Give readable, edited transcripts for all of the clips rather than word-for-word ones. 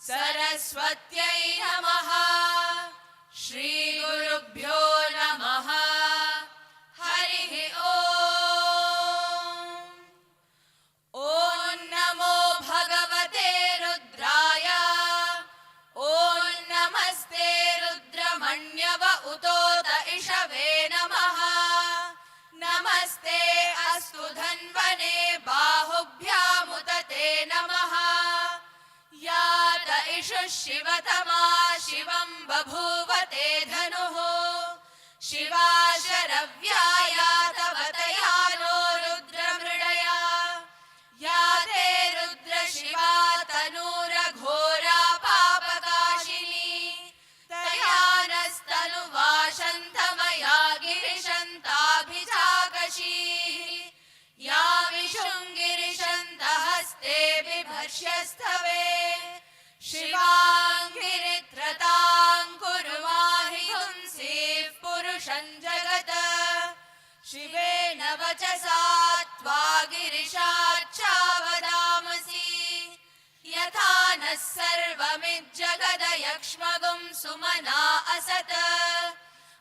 सरस्वत्यै नमः। श्री गुरुभ्यो नमः। हरिः ओम्। ॐ नमो भगवते रुद्राय। ॐ नमस्ते रुद्रमण्यव उतोत इषवे नमः। नमस्ते अस्तु धन्वने बाहुभ्यामुत ते नमः। यात इषु शिवतमा शिवं बभूव ते धनुः। शिवा शरव्याया तव तया नो रुद्रमृडया। या ते रुद्र शिवा तनूरघोरा पापकाशिनी। तया नस्तनुवाशन्तमया गिरिशन्ताभिजाकशीः। या विशुङ्गिरिशन्तहस्ते बिभर्ष्यस्तवे। शिवाङ्गिरित्रतां कुरु माहि पुंसीः पुरुषं जगत्। शिवेन वचसा त्वा गिरिशाच्चावदामसि। यथा नः सर्वमिज्जगदयक्ष्मगुं सुमना असत्।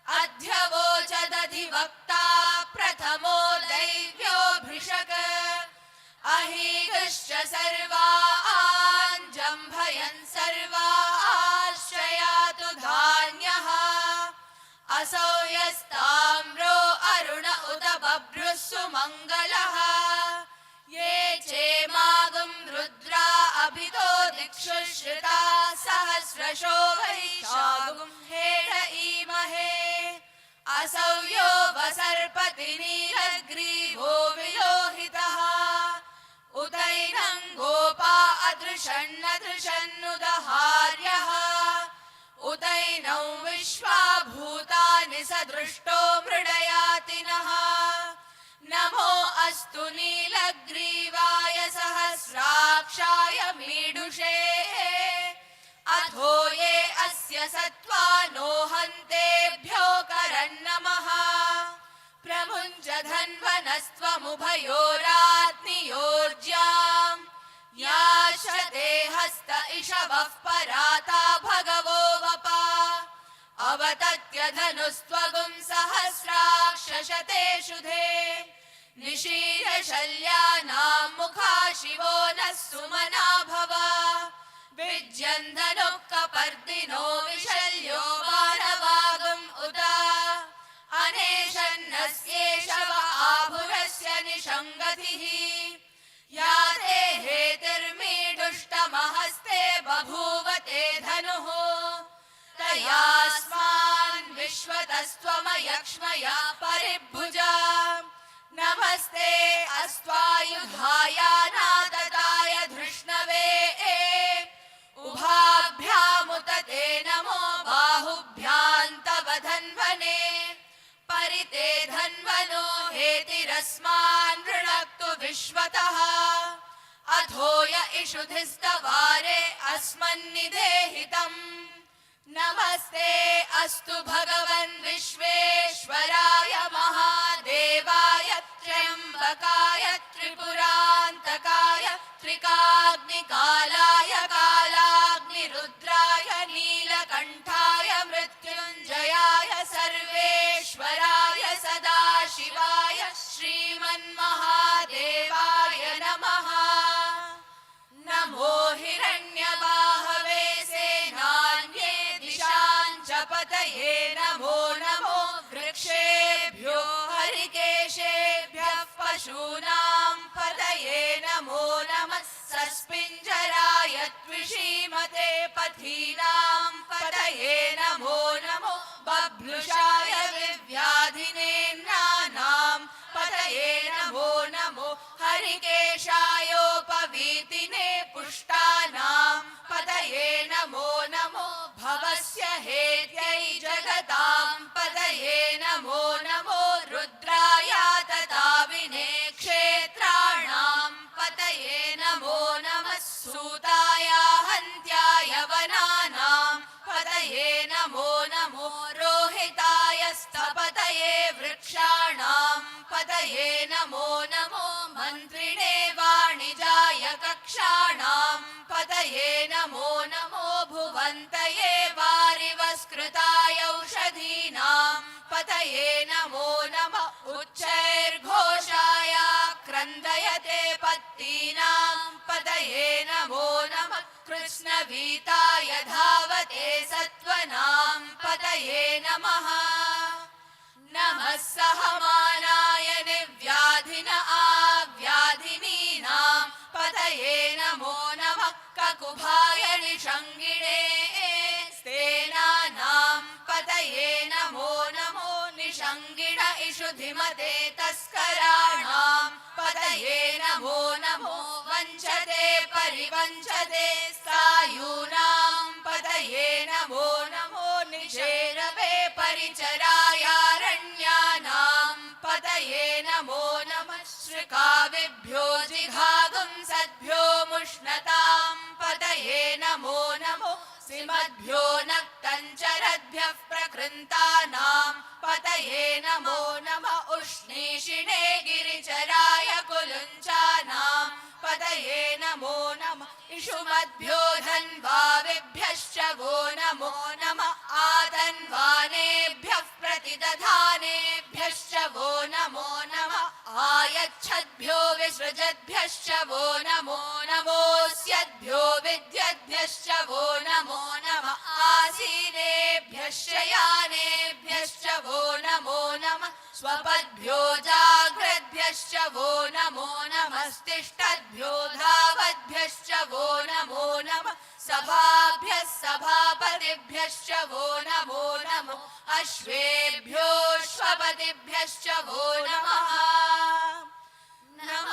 अध्यवोचदधिवक्ता प्रथमो दैव्यो भृशक। अहीगश्च सर्वान् जम्भयन् सर्वाश्रयातु धान्यः। असौ यस्ताम्रो अरुण उत बभ्रुः सुमङ्गलः। ये चेमागुं रुद्रा अभितो दिक्षु श्रुता सहस्रशो वैशागुं हेड ईमहे। असौ यो वसर्पति नीलग्रीवो विलोहितः। उदैनं गोपा अदृशन्नदृशन्नुदहार्यः। उदैनौ विश्वा भूतानि सदृष्टो मृडयाति नः। नमो अस्तु नीलग्रीवाय सहस्राक्षाय मीडुषे। अथो ये अस्य सत्त्वा नो हन्तेभ्यो करन्नमः। प्रमुञ्च धन्वनस्त्वमुभयोरात्नियोर्ज्याम्। याश्रते हस्त इषवः पराता भगवो वपा। अवतत्य धनुस्त्वगुं सहस्राक्षशतेषु धे। निशीर्षल्यानां मुखा शिवो नः सुमना भव। विज्यन् धनुः कपर्दिनो विशल्यो बाणवागुम् उत। अनेशन्नस्येषव आभुरस्य निषङ्गतिः। या ते हेतिर्मीडुष्टमहस्ते बभूव ते धनुः। तयास्मान् विश्वतस्त्वमयक्ष्मया परिभुजा। नमस्ते अस्त्वायुधाय नातताय धृष्णवे। उभाभ्यामुत ते नमो बाहुभ्यां तव धन्वने। परिते धन्वनो हेतिरस्मान् ऋणक्तु विश्वतः। अथो य इषुधिस्तवारे अस्मन्निधेहितम्। नमस्ते अस्तु भगवन् विश्वेश्वराय महादेवाय त्र्यम्बकाय त्रिपुरान्तकाय त्रिकाग्निकालाय कालाग्निरुद्राय नीलकण्ठाय मृत्युञ्जयाय सर्वेश्वराय सदाशिवाय श्रीमन्महादेवाय नमः। त्विषीमते पथीनां पतये नमो नमो बभ्रुषाय विव्याधिनेन्नानां पतये नमो नमो हरिकेशायोपवीतिने पुष्टानां पतये नमो नमो भवस्य हेत्यै जगतां पतये नमो नमो रुद्राय तताविने क्षेत्राणां पतये नमो नमः सूताय हन्त्याय वनानां पतये नमो नमो रोहिताय स्थपतये वृक्षाणां पतये नमो नमो मन्त्रिणे वाणिजाय कक्षाणां पतये नमो नमो भुवन्तये वारिवस्कृताय औषधीनां पतये नमो नमः उच्चैर्घोषाय क्रन्दयते पत्तीनां पतये नमो नमः कृष्णवीताय धावते सत्त्वनां पतये नमः नमः सहमानाय निव्याधिन आव्याधिनीनां पतये नमो नमः ककुभाय निषङ्गिणे स्तेनानां पतये नमो नमो निषङ्गिण इषुधिमते तस्कराणां पतये नमो नमो वञ्चते परिवञ्चते सायूनां पतये नमो नमो निषेरवे परिचरायारण्यानां पतये नमो नमः श्रिकाविभ्यो जिघागुंसद्भ्यो मुष्णतां पतये नमो नमो सिमद्भ्यो नक्तञ्चरद्भ्यः प्रकृन्तानां पतये नमो नमः उष्णीषिणे गिरिचराय कुलुञ्चानां पतये नमो नमः इषुमद्भ्यो धन्वाविभ्यश्च वो नमो नमः आतन्वानेभ्यः प्रतिदधानेभ्यश्च वो नमो नमः आयच्छद्भ्यो विसृजद्भ्यश्च वो नमो नमोऽस्यद्भ्यो विद्यद्भ्यश्च वो नमो नमः आसीनेभ्यः शयानेभ्यश्च वो नमो नमः स्वपद्भ्यो जाग्रद्भ्यश्च वो नमो नमस्तिष्ठद्भ्यो धावद्भ्यश्च वो नमो नमः सभाभ्यः सभापतिभ्यश्च वो नमो नमो अश्वेभ्योऽश्वपतिभ्यश्च वो नमः नम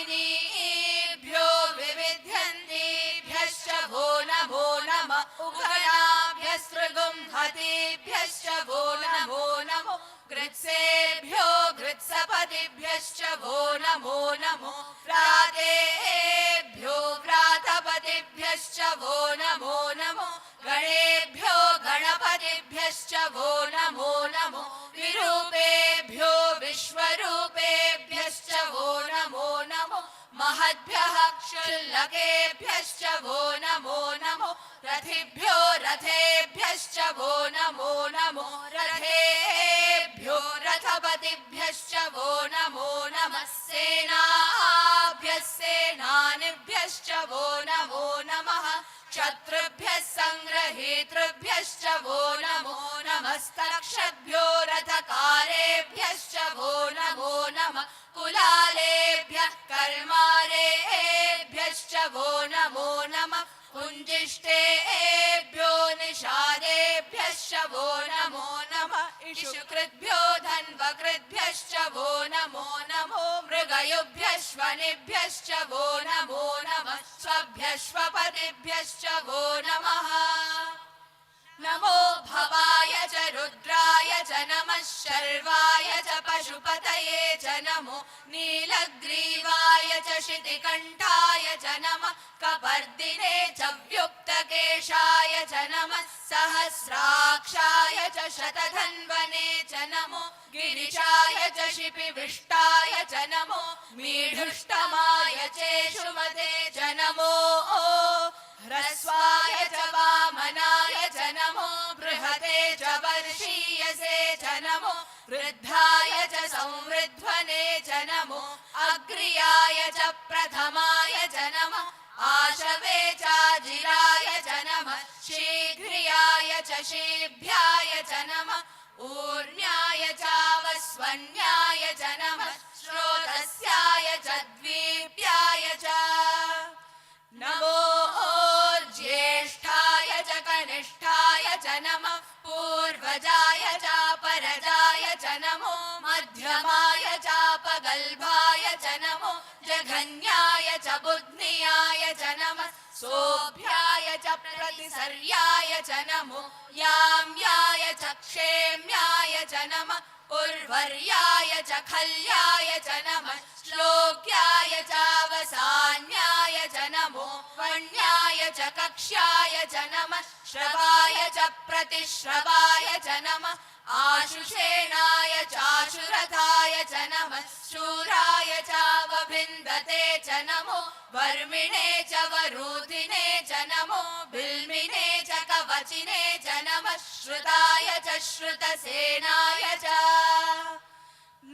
आव्याधिनीभ्यो विविध्यन्तीभ्यश्च वो नमो नमः उगणाभ्यस्त्रिगुंहतीभ्यश्च वो नमो नमो गृत्सेभ्यो गृत्सपतिभ्यश्च वो नमो नमो व्रातेभ्यो व्रातपतिभ्यश्च वो नमो नमो गणेभ्यो गणपतिभ्यश्च वो नमो नमो विरूपेभ्यो विश्वरूपेभ्यश्च वो नमो नमो महद्भ्यः क्षुल्लकेभ्यश्च वो नमो नमो रथिभ्यो रथेभ्यश्च वो नमो नमो रथेभ्यो रथपतिभ्यश्च वो नमो नमः सेनाभ्यः सेनानिभ्यश्च वो नमो नमः क्षत्रुभ्यः संग्रहीतृभ्यश्च वो नमो नमस्तक्षद्भ्यो रथकारेभ्यश्च वो नमो नमः कुलालेभ्यः कर्मारेभ्यश्च वो नमो नमः कुञ्जिष्टेभ्यो निषादेभ्यश्च वो नमो नमः इषुकृद्भ्यो धन्वकृद्भ्यश्च वो नमो नमो मृगयुभ्यश्वनिभ्यश्च वो नमो नमः स्वभ्यश्वपतिभ्यश्च वो नमः नमो भवाय च रुद्राय च नमः शर्वाय च पशुपतये च नमो नीलग्रीवाय च शितिकण्ठाय च नमः कपर्दिने च व्युक्तकेशाय च नमः सहस्राक्षाय च शतधन्वने च नमो गिरिशाय च शिपिविष्टाय च नमो मीढुष्टमाय चेषुमते च नमो ह्रस्वाय च वामनाय च नमो बृहते च वर्षीयसे च नमो वृद्धाय च संवृध्वने च नमो अग्र्याय च प्रथमाय च नमः आशवे चाजिराय च नमः शीघ्रियाय च शीभ्याय च नमः ऊर्ण्याय चावस्वन्याय च नमः श्रोतस्याय च द्वीप्याय च नमः सोऽभ्याय च प्रतिसर्याय च नमो याम्याय च क्षेम्याय च नमः उर्वर्याय च खल्याय च नमः श्लोक्याय चावसान्याय च नमो वण्याय च कक्ष्याय च नमः श्रवाय च प्रतिश्रवाय च नमः आशुषेणाय चाशुरथाय च नमः शूराय चावभिन्दते च नमो वर्मिणे च वरूधिने च नमो बिल्मिने च कवचिने च नमः श्रुताय च श्रुतसेनाय च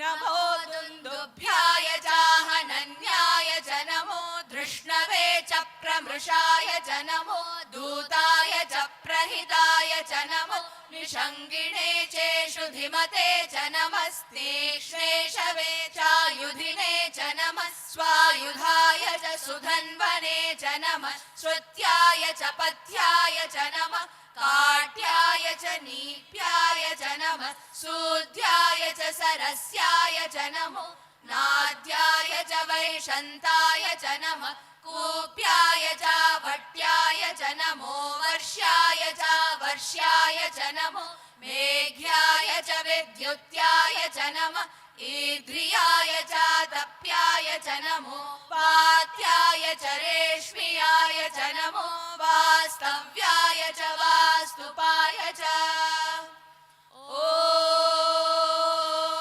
नमो दुन्दुभ्याय चाहनन्याय च नमो धृष्णवे च प्रमृषाय च नमो दूताय च प्रहिताय च नमो निषङ्गिणे चेषु धिमते च नमस्तेष्णेषवे चायुधिने च नमः स्वायुधाय च सुधन्वने च नमः श्रुत्याय च पथ्याय च नमः काट्याय च नीप्याय च नमः सूद्याय च सरस्याय च नमो नाद्याय च वैशन्ताय च नमः कूप्याय च भट्याय च नमो वर्ष्याय च वर्ष्याय च नमो मेघ्याय च विद्युत्याय च नमः ईद्रियाय च तप्याय च नमो वात्याय च रेश्मियाय च नमो वास्तव्याय च वास्तुपाय च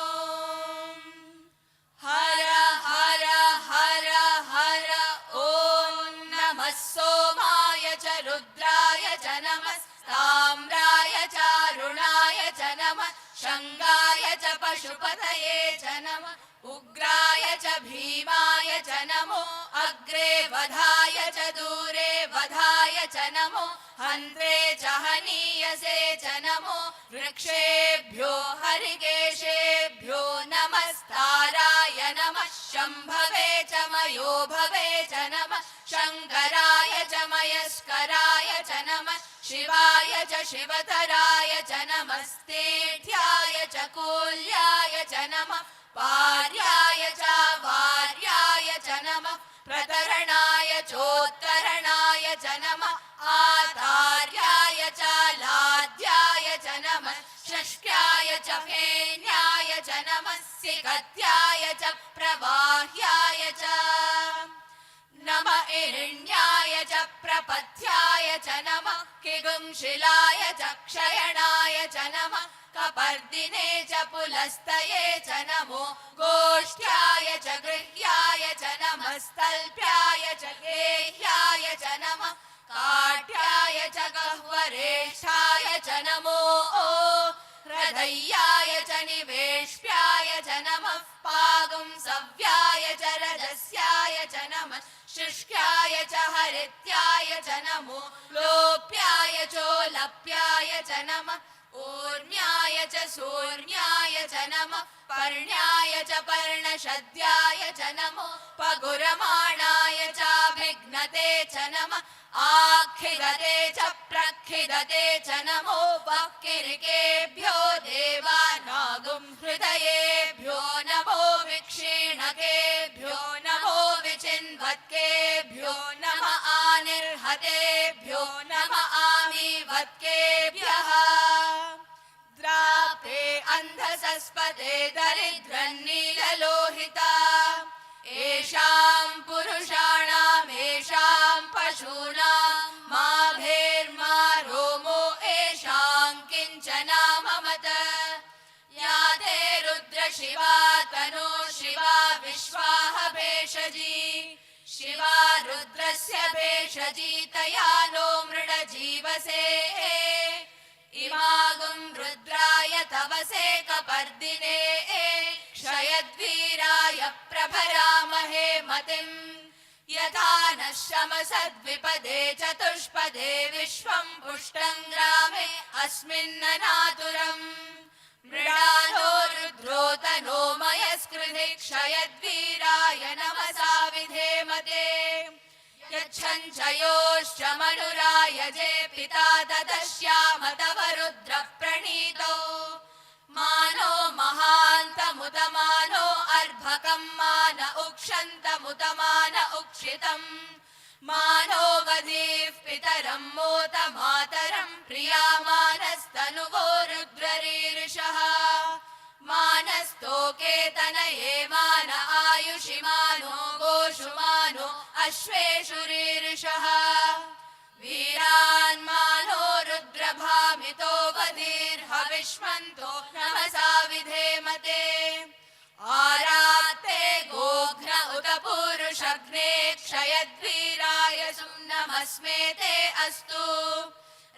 ॐ हर हर हर हर ॐ नमः सोमाय च रुद्राय च नमः ताम्राय च अरुणाय च नमः शङ्गाय च पशुपतये च नमः उग्राय च भीमाय च नमो अग्रे वधाय च दूरे वधाय च नमो हन्त्रे च हनीयसे च नमो वृक्षेभ्यो हरिकेशेभ्यो नमस्ताराय नमः शम्भवे च मयोभवे च नमः शङ्कराय च मयस्कराय च नमः शिवाय च शिवतराय च नमस्तेढ्याय च कूल्याय च नमः पार्याय च वार्याय च नमः प्रतरणाय चोत्तरणाय च नमः आधार्याय च लाद्याय च नमः षष्ट्याय च फेन्याय च नमः सिकत्याय च प्रवाह्याय च नमः इरण्याय च प्रपथ्याय च नमः किगुंशिलाय च क्षयणाय च नमः कपर्दिने च पुलस्तये च नमो गोष्ठ्याय च गृह्याय च नमः स्तल्प्याय च गेह्याय च नमः काठ्याय च गह्वरेष्ठाय च नमो हृदय्याय च निवेश्याय च नमः पागुंसव्याय च रजस्याय च नमः शुष्क्याय च हरित्याय च नमो लोप्याय चोलप्याय च नमः ऊर्म्याय च सूर्म्याय च नमः पर्ण्याय च पर्णशद्याय च नमो पगुरमाणाय चाभिघ्नते च नमः आखिदते च प्रखिदते च नमो वक्किरिकेभ्यो देवानागुं हृदयेभ्यो नमो विक्षीणकेभ्यो नमो विचिन्वत्केभ्यो नमः आनिर्हतेभ्यो नमः आमीवत्केभ्यः द्रापे अन्धसस्पदे दरिद्रन्नीललोहिता येषां पुरुषाणाम् येषां पशूनां माभेर्मा रोमो येषां किञ्चनाममत या ते रुद्रशिवा तनो शिवा विश्वाह भेषजी शिवा रुद्रस्य भेषजी तया नो मृडजीवसे इमागुं रुद्राय तवसे कपर्दिने क्षयद्वीराय प्रभरामहे मतिम् यथा नः शमसद्विपदे चतुष्पदे विश्वं पुष्टं ग्रामे अस्मिन्ननातुरम् मृडालो रुद्रोतनो मयस्कृधि क्षयद्वीराय नमसा विधेमते यच्छञ्चयोश्च मनुरायजे पिता ददश्याम तव रुद्रप्रणीतौ मानो महान्तमुतमानो अर्भकं मान उक्षन्तमुतमान उक्षितम् मानोवधीः पितरं मोत मातरं प्रियामानस्तनुवो रुद्ररीरिषः मानस्तोके तनये मान आयुषि मानो गोषु मानो अश्वेषु रीरिषः वीरान् मानो रुद्रभामितो वधीर्हविष्मन्तो नमसा विधेमते आरात्ते गोघ्न उत पूरुषग्ने क्षयद्वीराय नमस्मे ते अस्तु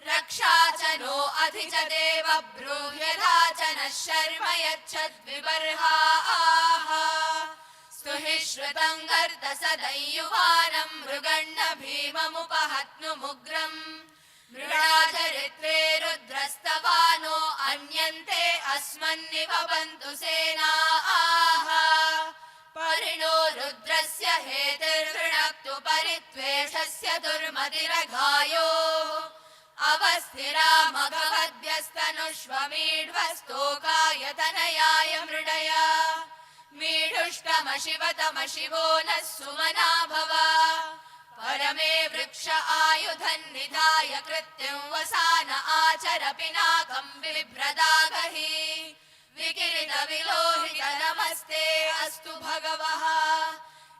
रक्षा च नो अधि च देव ब्रूह्यधा च नः शर्म यच्छद्विबर्हाः स्तुहि श्रुतं गर्द सदयुवानं मृगण्ण भीममुपहत्नुमुग्रम् मृडाचरित्रे रुद्रस्तवानो अन्यन्ते अस्मन्निवपन्तु सेनाः परिणो रुद्रस्य हेतिर्वृणक्तु परित्वेषस्य दुर्मतिरघायो अवस्थिरा मघवद्भ्यस्तनुष्वमीढ्वस्तोकायतनयाय मृडय मीढुष्टमशिवतमशिवो नः सुमना भव परमे वृक्ष आयुधन्निधाय कृत्यं वसान आचर पिनाकं बिभ्रदागहि विकिरित विलोहित नमस्ते अस्तु भगवः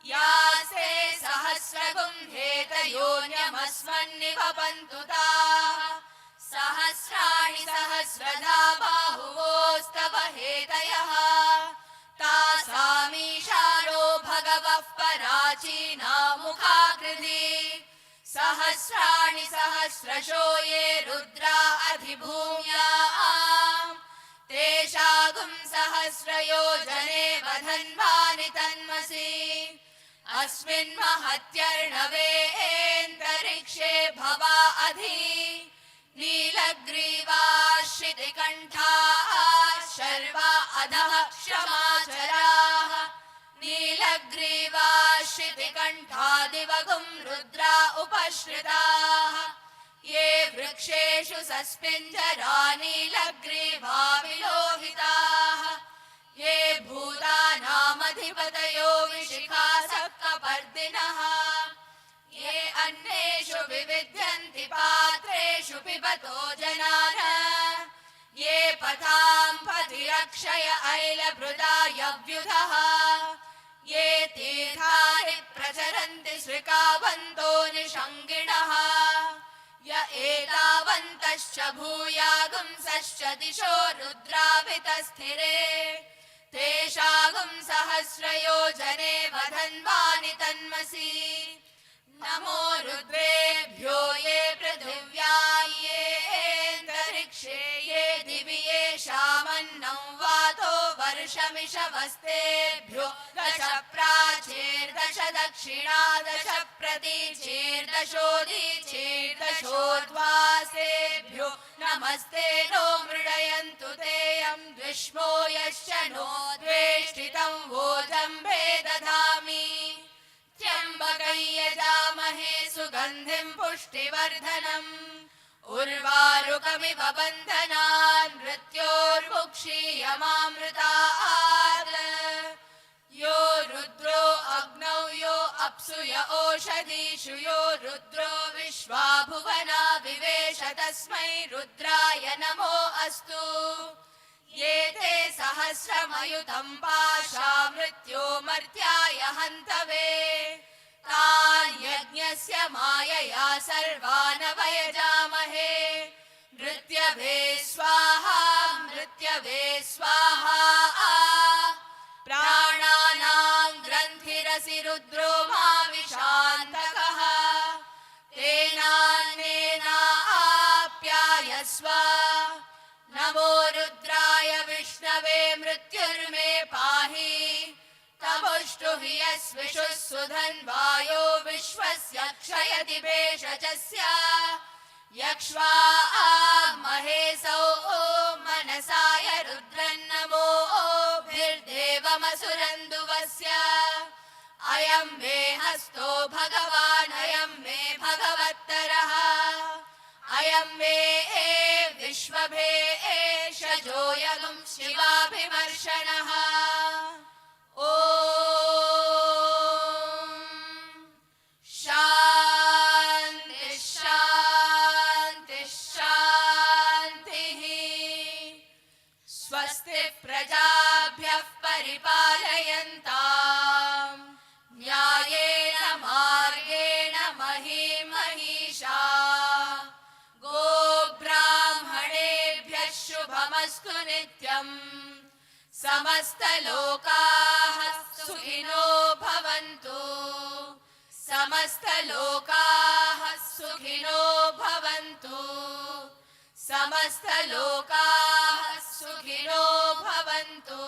यासे सहस्रगुंहेत योन्यमस्मन्निवपन्तु ताः सहस्राणि सहस्रधा बाहुवोस्तव हेतयः तासामीशानो भगवः पराचीना मुखाकृति सहस्राणि सहस्रशो ये रुद्रा अधिभूम्याम् तेषागुं सहस्रयोजने वधन्वानि तन्मसि अस्मिन् महत्यर्णवेऽन्तरिक्षे भवा अधि नीलग्रीवाश्रितिकण्ठाः शर्वा अधः क्षमाचराः नीलग्रीवाश्रितिकण्ठादिवगुं रुद्रा उपश्रिताः ये वृक्षेषु सस्पिञ्जरा नीलग्रीवा विलोहिताः ये भूतानामधिपतयो विशिखासक्तपर्दिनः ये अन्नेषु विविध्यन्ति पात्रेषु पिबतो जनान ये पथां पतिरक्षय ऐलभृदायव्युधः ये तीर्थानि प्रचरन्ति श्रिकावन्तो निषङ्गिणः य एतावन्तश्च भूयागुंसश्च दिशो रुद्राभितस्थिरे तेषागुं सहस्रयोजने वधन्वानि तन्मसि नमो रुद्रेभ्यो ये पृथिव्यां येऽन्तरिक्षे ये दिवि येषामन्नं वातो वर्षमिषवस्तेभ्यो दश प्राचीर्दश दक्षिणा दश प्रतीचीर्दशोदीचीर्दशोद्वासेभ्यो नमस्ते नो मृडयन्तु तेऽयं द्विष्मो यश्च नो द्वेष्टितं वोजम्भे दधामि त्र्यम्बकं यजामहे सुगन्धिं पुष्टिवर्धनम् उर्वारुकमिव बन्धनान् मृत्योर्मुक्षीयमामृतात् यो रुद्रो अग्नौ यो अप्सु य ओषधीषु यो रुद्रो विश्वा भुवना विवेश तस्मै रुद्राय नमो अस्तु ये ते सहस्रमयुतं पाशा मृत्यो मर्त्याय हन्तवे तान् यज्ञस्य मायया सर्वान् वयजामहे मृत्यवे स्वाहा मृत्यवे स्वाहा प्राणानां ग्रन्थिरसि रुद्रो मा विशान्तकः तेनान्नेनाप्यायस्व नमो रुद्राय विष्णवे मृत्युर्मे पाहि तमुष्टुहि यस्विषुः सुधन्वायो विश्वस्य क्षयति भेषजस्य यक्ष्वा महेशौ मनसाय रुद्रन्नमो भिर्देवमसुरन्दुवस्य अयं मे हस्तो भगवान् अयं मे भगवत्तरः अयं मे विश्वभेषजो यगुं शिवाभिमर्शनः ॐ शान्ति Vedam Samastalokaah Sukhino Bhavantu Samastalokaah Sukhino Bhavantu Samastalokaah Sukhino Bhavantu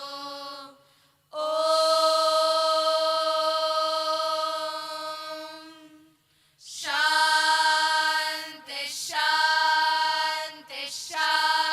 Shanti Shanti Shanti.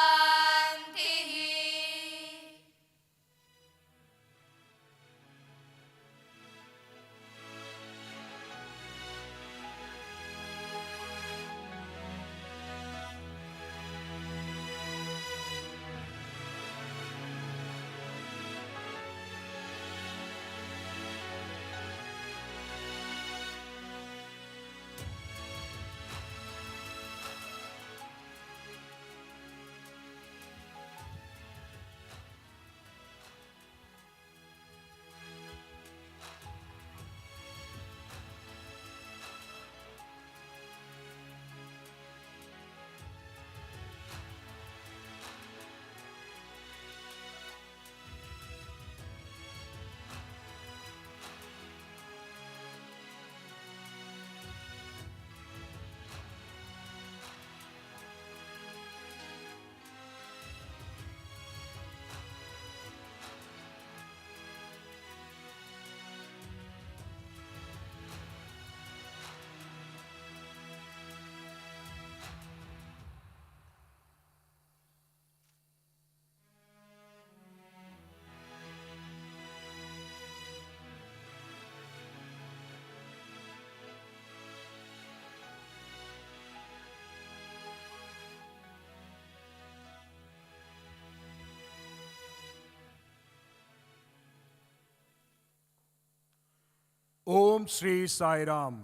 Om Sri Sai Ram.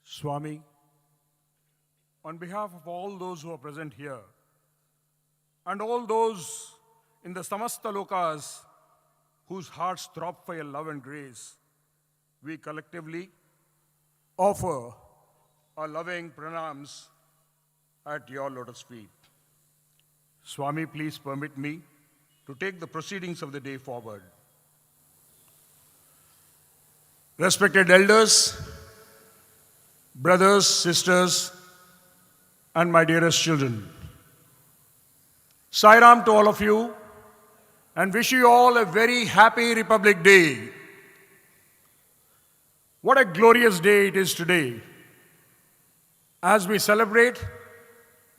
Swami, on behalf of all those who are present here and all those in the Samasta Lokas whose hearts throb for your love and grace, we collectively offer our loving pranams at your lotus feet. Swami, please permit me to take the proceedings of the day forward. Respected elders, brothers, sisters, and my dearest children, Sai Ram to all of you, and wish you all a very happy Republic Day. What a glorious day it is today, as we celebrate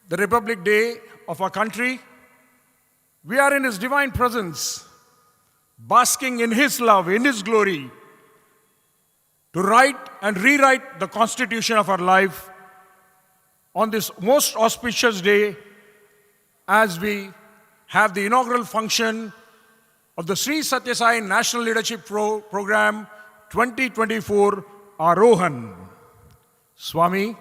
the Republic Day of our country. We are in His divine presence, basking in His love, in His glory, to write and rewrite the constitution of our life on this most auspicious day, as we have the inaugural function of the Sri Sathya Sai National Leadership Program 2024 Arohan. Swami,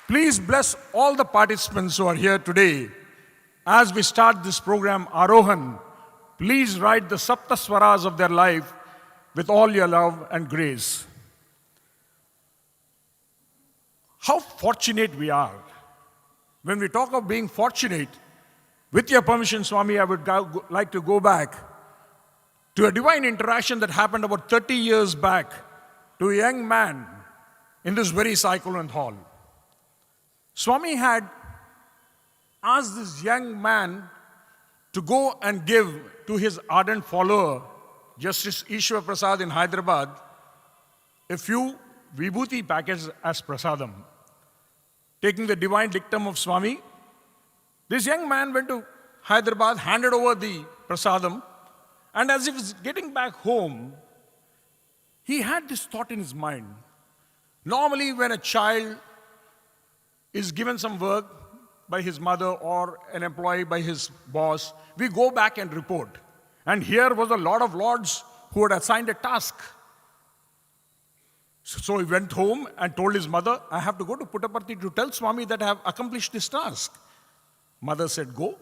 please bless all the participants who are here today. As we start this program Arohan, please write the Sapta Swaras of their life with all your love and grace. How fortunate we are. When we talk of being fortunate, with your permission, Swami, I would like to go back to a divine interaction that happened about 30 years back to a young man in this very Sai Kulwant hall. Swami had asked this young man to go and give to his ardent follower, Justice Eshwar Prasad in Hyderabad, a few vibhuti packets as prasadam. Taking the divine dictum of Swami, this young man went to Hyderabad, handed over the prasadam, and as he was getting back home, he had this thought in his mind. Normally, when a child is given some work by his mother or an employee by his boss, we go back and report. And here was a Lord of Lords who had assigned a task. So he went home and told his mother, I have to go to Puttaparthi to tell Swami that I have accomplished this task. Mother said, go.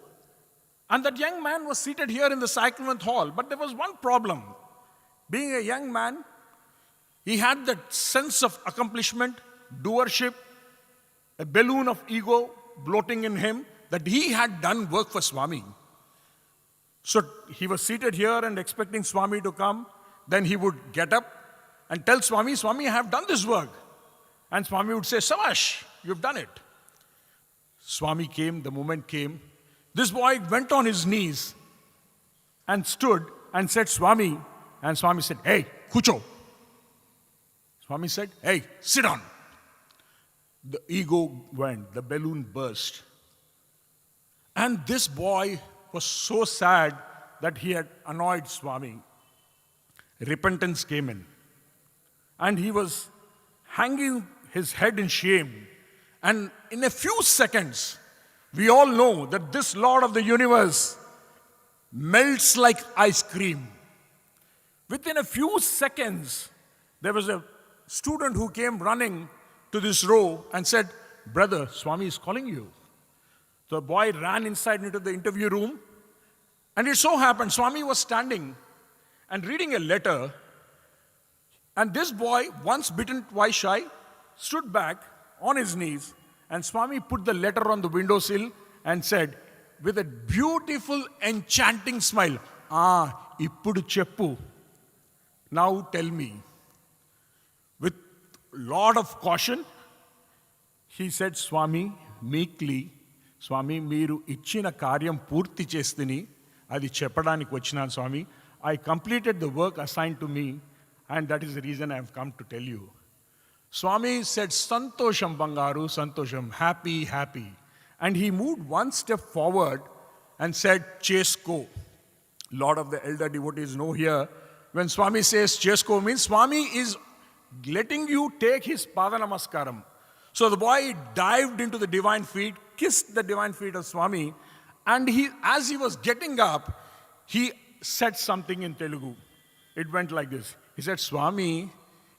And that young man was seated here in the Sai Kulwant hall. But there was one problem. Being a young man, he had that sense of accomplishment, doership, a balloon of ego bloating in him that he had done work for Swami. So he was seated here and expecting Swami to come. Then he would get up and tell Swami, Swami, I have done this work. And Swami would say, Sabash, you've done it. Swami came, the moment came. This boy went on his knees and stood and said, Swami. And Swami said, hey, kucho. Swami said, hey, sit on. The ego went, the balloon burst. And this boy was so sad that he had annoyed Swami. Repentance came in. And he was hanging his head in shame. And in a few seconds, we all know that this Lord of the universe melts like ice cream. Within a few seconds, there was a student who came running to this row and said, brother, Swami is calling you. The boy ran inside into the interview room. And it so happened, Swami was standing and reading a letter. And this boy, once bitten, twice shy, stood back on his knees. And Swami put the letter on the windowsill and said, with a beautiful, enchanting smile, ippudu cheppu. Now tell me. With a lot of caution, he said, Swami, meekly, Swami, meeru ichina karyam purti chestini, adi cheppadaniki vachinanu Swami. I completed the work assigned to me, and that is the reason I have come to tell you. Swami said, Santosham Bangaru, Santosham, happy, happy. And he moved one step forward and said, Chesko. A lot of the elder devotees know here, when Swami says Chesko means Swami is letting you take his Pada Namaskaram. So the boy dived into the divine feet, kissed the divine feet of Swami, and as he was getting up, he said something in Telugu. It went like this. He said, Swami,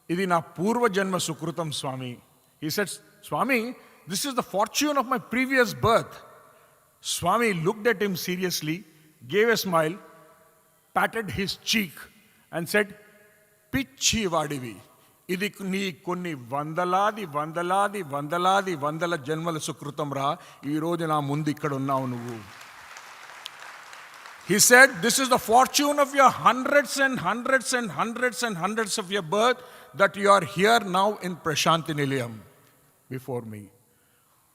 idi na purva janma sukrutam, Swami. He said, Swami, this is the fortune of my previous birth. Swami looked at him seriously, gave a smile, patted his cheek, and said, Pichi vadivi. Idi nee konni vandaladi vandala janmala sukrutam ra, ee roju na mundu ikkada unnavu nuvu. He said, this is the fortune of your hundreds and hundreds and hundreds and hundreds of your birth that you are here now in Prasanthi Nilayam before me.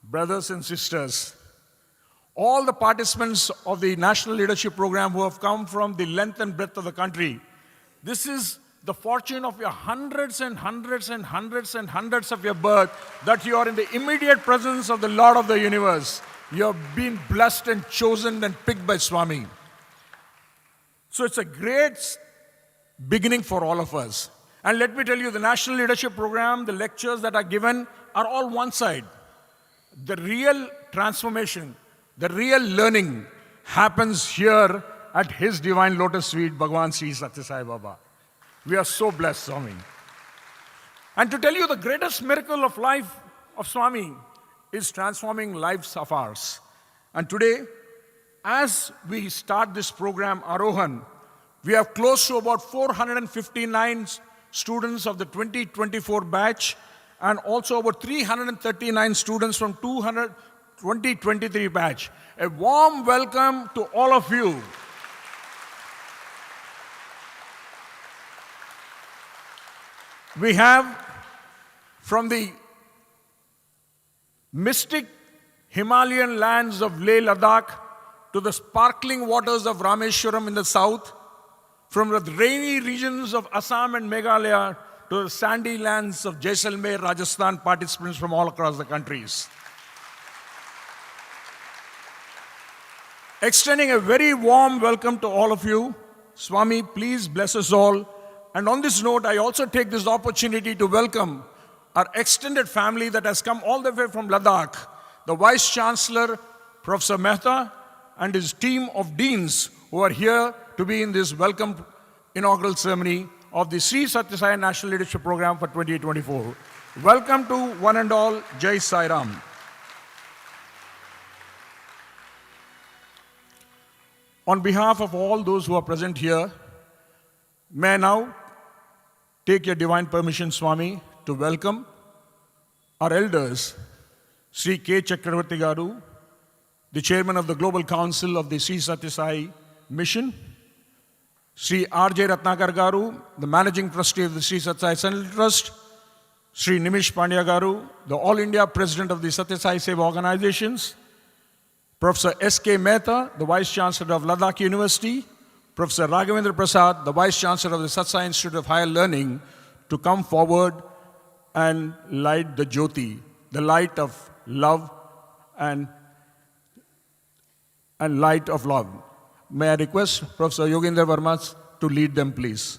Brothers and sisters, all the participants of the National Leadership Program who have come from the length and breadth of the country, this is the fortune of your hundreds and hundreds and hundreds and hundreds of your birth that you are in the immediate presence of the Lord of the universe. You have been blessed and chosen and picked by Swami. So it's a great beginning for all of us. And let me tell you, the National Leadership Program, the lectures that are given are all one side. The real transformation, the real learning happens here at His Divine Lotus Feet, Bhagavan Sri Sathya Sai Baba. We are so blessed, Swami. And to tell you, the greatest miracle of life of Swami is transforming lives of ours. And today, as we start this program, Arohan, we have close to about 459 students of the 2024 batch and also about 339 students from 2023 batch. A warm welcome to all of you. We have from the mystic Himalayan lands of Leh Ladakh to the sparkling waters of Rameshwaram in the south, from the rainy regions of Assam and Meghalaya to the sandy lands of Jaisalmer, Rajasthan, participants from all across the countries. Extending a very warm welcome to all of you. Swami, please bless us all. And on this note, I also take this opportunity to welcome our extended family that has come all the way from Ladakh, the Vice Chancellor, Professor Mehta, and his team of deans who are here to be in this welcome inaugural ceremony of the Sri Sathya Sai National Leadership Program for 2024. Welcome to one and all. Jai Sai Ram. On behalf of all those who are present here, may I now take your divine permission, Swami, to welcome our elders, Sri K. Chakravarti Garu, the chairman of the Global Council of the Sri Sathya Sai Mission, Sri R.J. Ratnakar Garu, the managing trustee of the Sri Sathya Sai Central Trust, Sri Nimish Pandya Garu, the All India President of the Sathya Sai Seva Organizations, Professor S.K. Mehta, the Vice Chancellor of Ladakh University, Professor Raghavendra Prasad, the Vice Chancellor of the Sathya Sai Institute of Higher Learning, to come forward and light the Jyoti, the light of love and light of love. May I request Professor Yogendra Verma to lead them, please.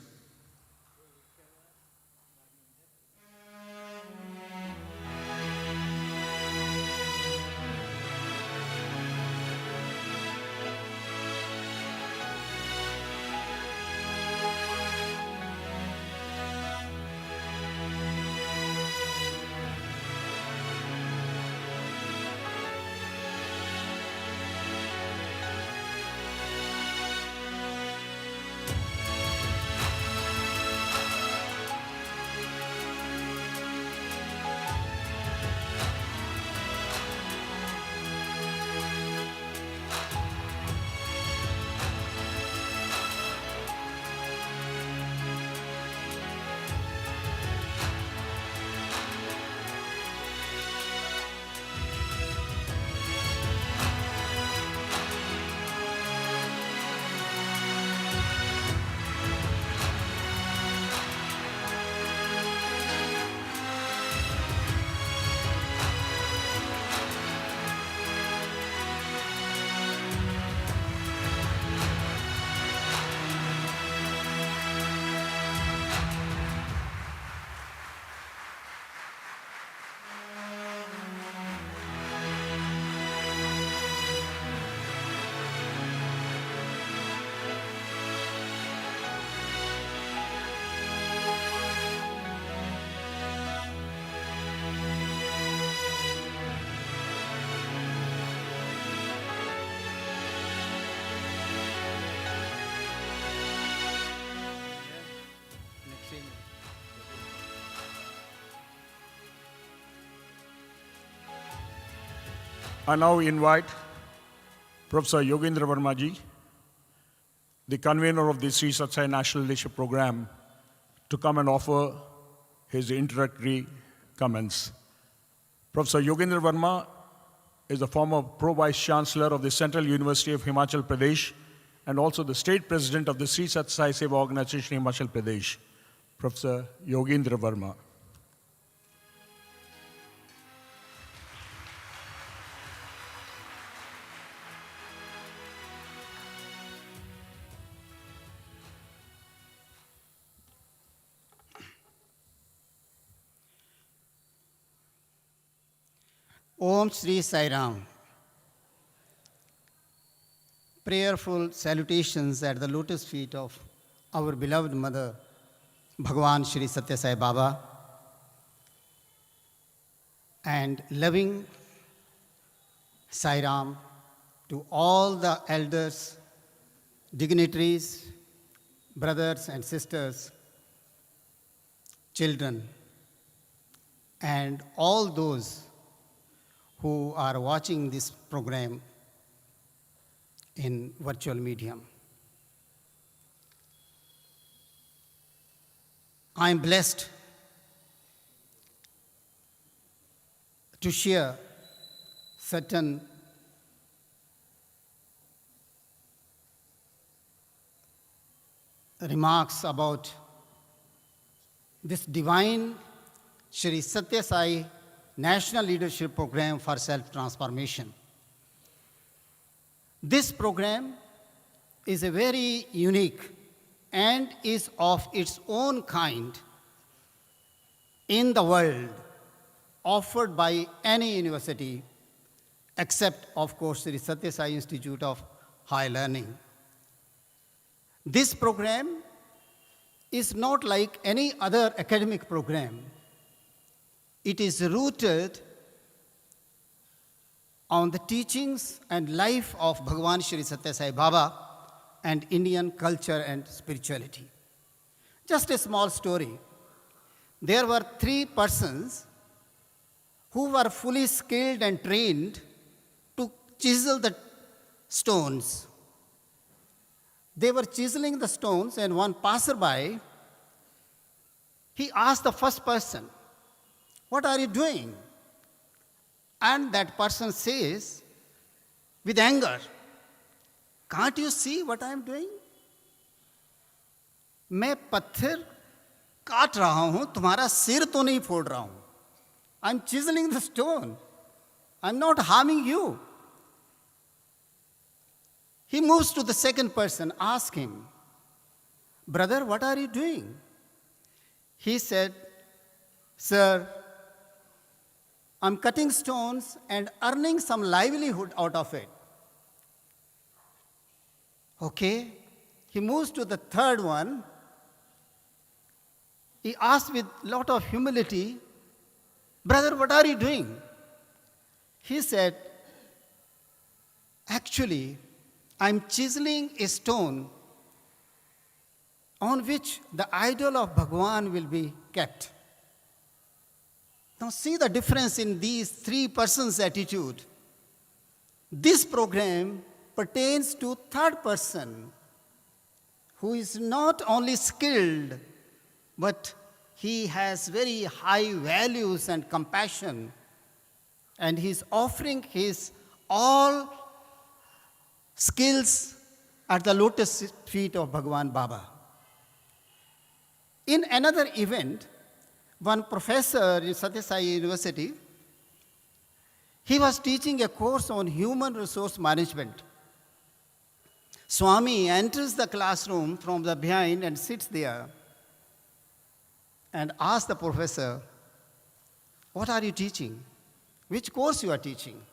I now invite Professor Yogendra Verma ji, the convener of the Sri Sathya Sai National Leadership Program, to come and offer his introductory comments. Professor Yogendra Verma is the former Pro-Vice Chancellor of the Central University of Himachal Pradesh and also the State President of the Sri Sathya Sai Seva Organization Himachal Pradesh. Professor Yogendra Verma. Om Sri Sai Ram. Prayerful salutations at the lotus feet of our beloved mother, Bhagwan Sri Sathya Sai Baba, and loving Sai Ram to all the elders, dignitaries, brothers and sisters, children, and all those who are watching this program in virtual medium. I am blessed to share certain remarks about this divine Sri Sathya Sai National Leadership Program for Self-Transformation. This program is a very unique and is of its own kind in the world, offered by any university, except, of course, the Sathya Sai Institute of Higher Learning. This program is not like any other academic program. It is rooted on the teachings and life of Bhagwan Sri Sathya Sai Baba and Indian culture and spirituality. Just a small story. There were 3 persons who were fully skilled and trained to chisel the stones. They were chiseling the stones, and one passerby, he asked the first person, "What are you doing?" And that person says, with anger, "Can't you see what I am doing? मैं पत्थर काट रहा हूं, तुम्हारा सिर तो नहीं फोड़ रहा हूं. I'm chiseling the stone. I'm not harming you." He moves to the second person, asks him, "Brother, what are you doing?" He said, "Sir, I'm cutting stones and earning some livelihood out of it." Okay. He moves to the third one. He asks with a lot of humility, "Brother, what are you doing?" He said, "Actually, I'm chiseling a stone on which the idol of Bhagwan will be kept." Now see the difference in these three persons' attitude. This program pertains to third person who is not only skilled, but he has very high values and compassion, and he's offering his all skills at the lotus feet of Bhagwan Baba. In another event, one professor in Sathya Sai University, he was teaching a course on human resource management. Swami enters the classroom from the behind and sits there and asks the professor, "What are you teaching? Which course you are teaching?"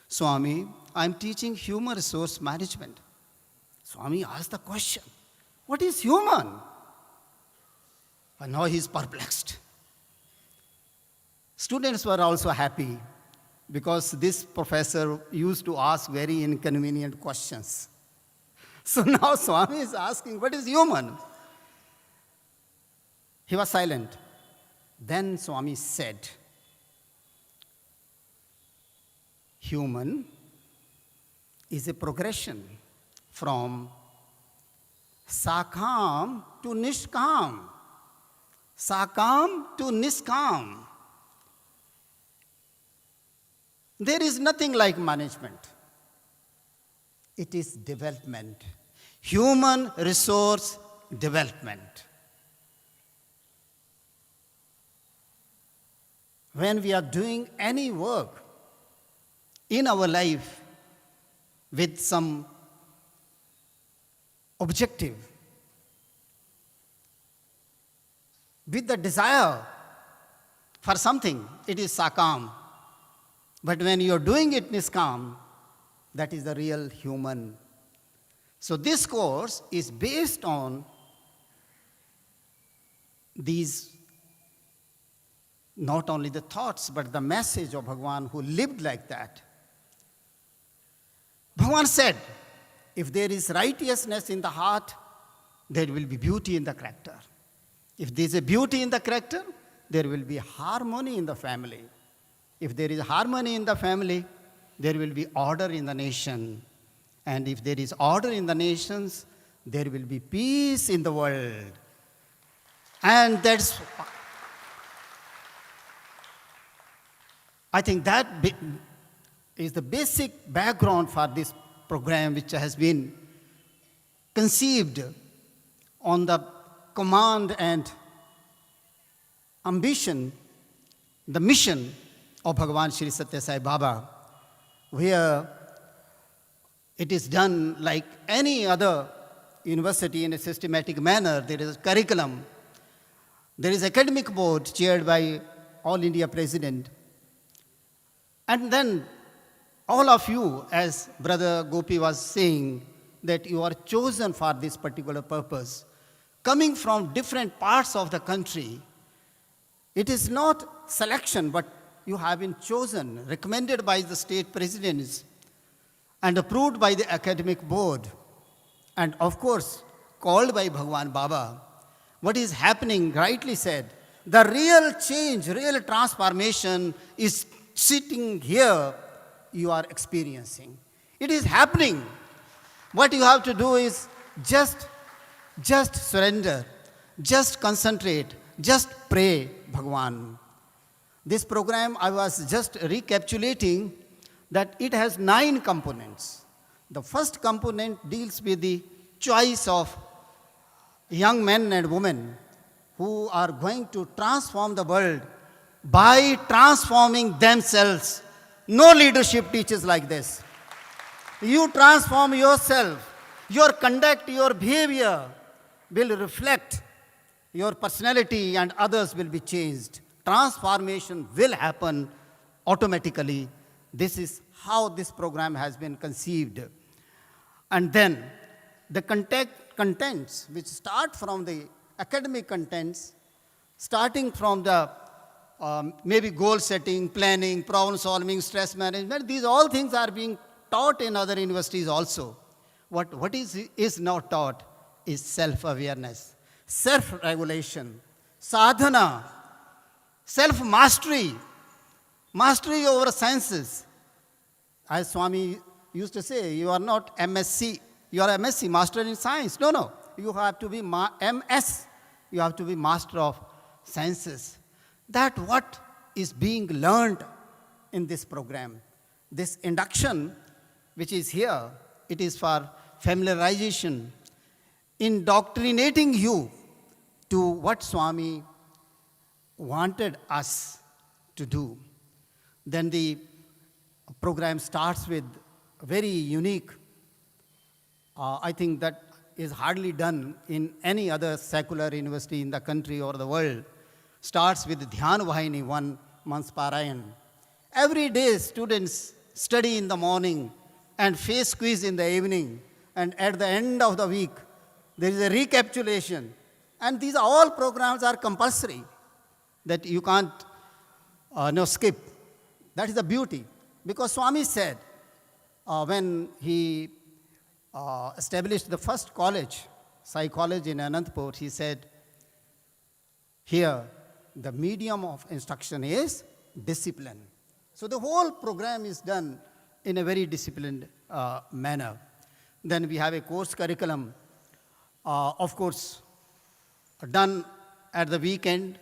"Swami, I'm teaching human resource management." Swami asked the question, "What is human?" And now he's perplexed. Students were also happy because this professor used to ask very inconvenient questions. So now Swami is asking, "What is human?" He was silent. Then Swami said, "Human is a progression from Sakam to Nishkam. Sakam to Niskam. There is nothing like management. It is development. Human resource development. When we are doing any work in our life with some objective, with the desire for something, it is sakam. But when you are doing it niskam, that is the real human. So this course is based on these, not only the thoughts, but the message of Bhagwan who lived like that. Bhagwan said, if there is righteousness in the heart, there will be beauty in the character. If there is a beauty in the character, there will be harmony in the family. If there is harmony in the family, there will be order in the nation. And if there is order in the nations, there will be peace in the world. And that's, I think that is the basic background for this program, which has been conceived on the command and ambition, the mission of Bhagavan Sri Sathya Sai Baba, where it is done like any other university in a systematic manner. There is a curriculum. There is academic board chaired by All India President. And then all of you, as Brother Gopi was saying, that you are chosen for this particular purpose, coming from different parts of the country. It is not selection, but you have been chosen, recommended by the state presidents, and approved by the academic board, and of course, called by Bhagwan Baba. What is happening, rightly said, The real change, real transformation is sitting here, you are experiencing. It is happening. What you have to do is just surrender, just concentrate, just pray, Bhagwan. This program, I was just recapitulating that it has 9 components. The first component deals with the choice of young men and women who are going to transform the world by transforming themselves. No leadership teaches like this. You transform yourself. Your conduct, your behavior will reflect your personality and others will be changed. Transformation will happen automatically. This is how this program has been conceived. And then the contents which start from the academic contents, starting from the maybe goal setting, planning, problem solving, stress management, these all things are being taught in other universities also. What is not taught is self-awareness, self-regulation, sadhana, self-mastery, mastery over senses. As Swami used to say, you are not MSc, you are MSc, Master in Science. No. You have to be MS. You have to be Master of Sciences. That what is being learned in this program. This induction, which is here, it is for familiarization, indoctrinating you to what Swami wanted us to do. Then the program starts with a very unique, I think that is hardly done in any other secular university in the country or the world. Starts with Dhyan Vahini, 1 month Parayan. Every day students study in the morning and face quiz in the evening. And at the end of the week, there is a recapitulation. And these all programs are compulsory, that you can't skip. That is the beauty. Because Swami said, when he established the first college, Sai College in Anantapur, he said, here, the medium of instruction is discipline. So the whole program is done in a very disciplined manner. Then we have a course curriculum, of course, done at the weekend.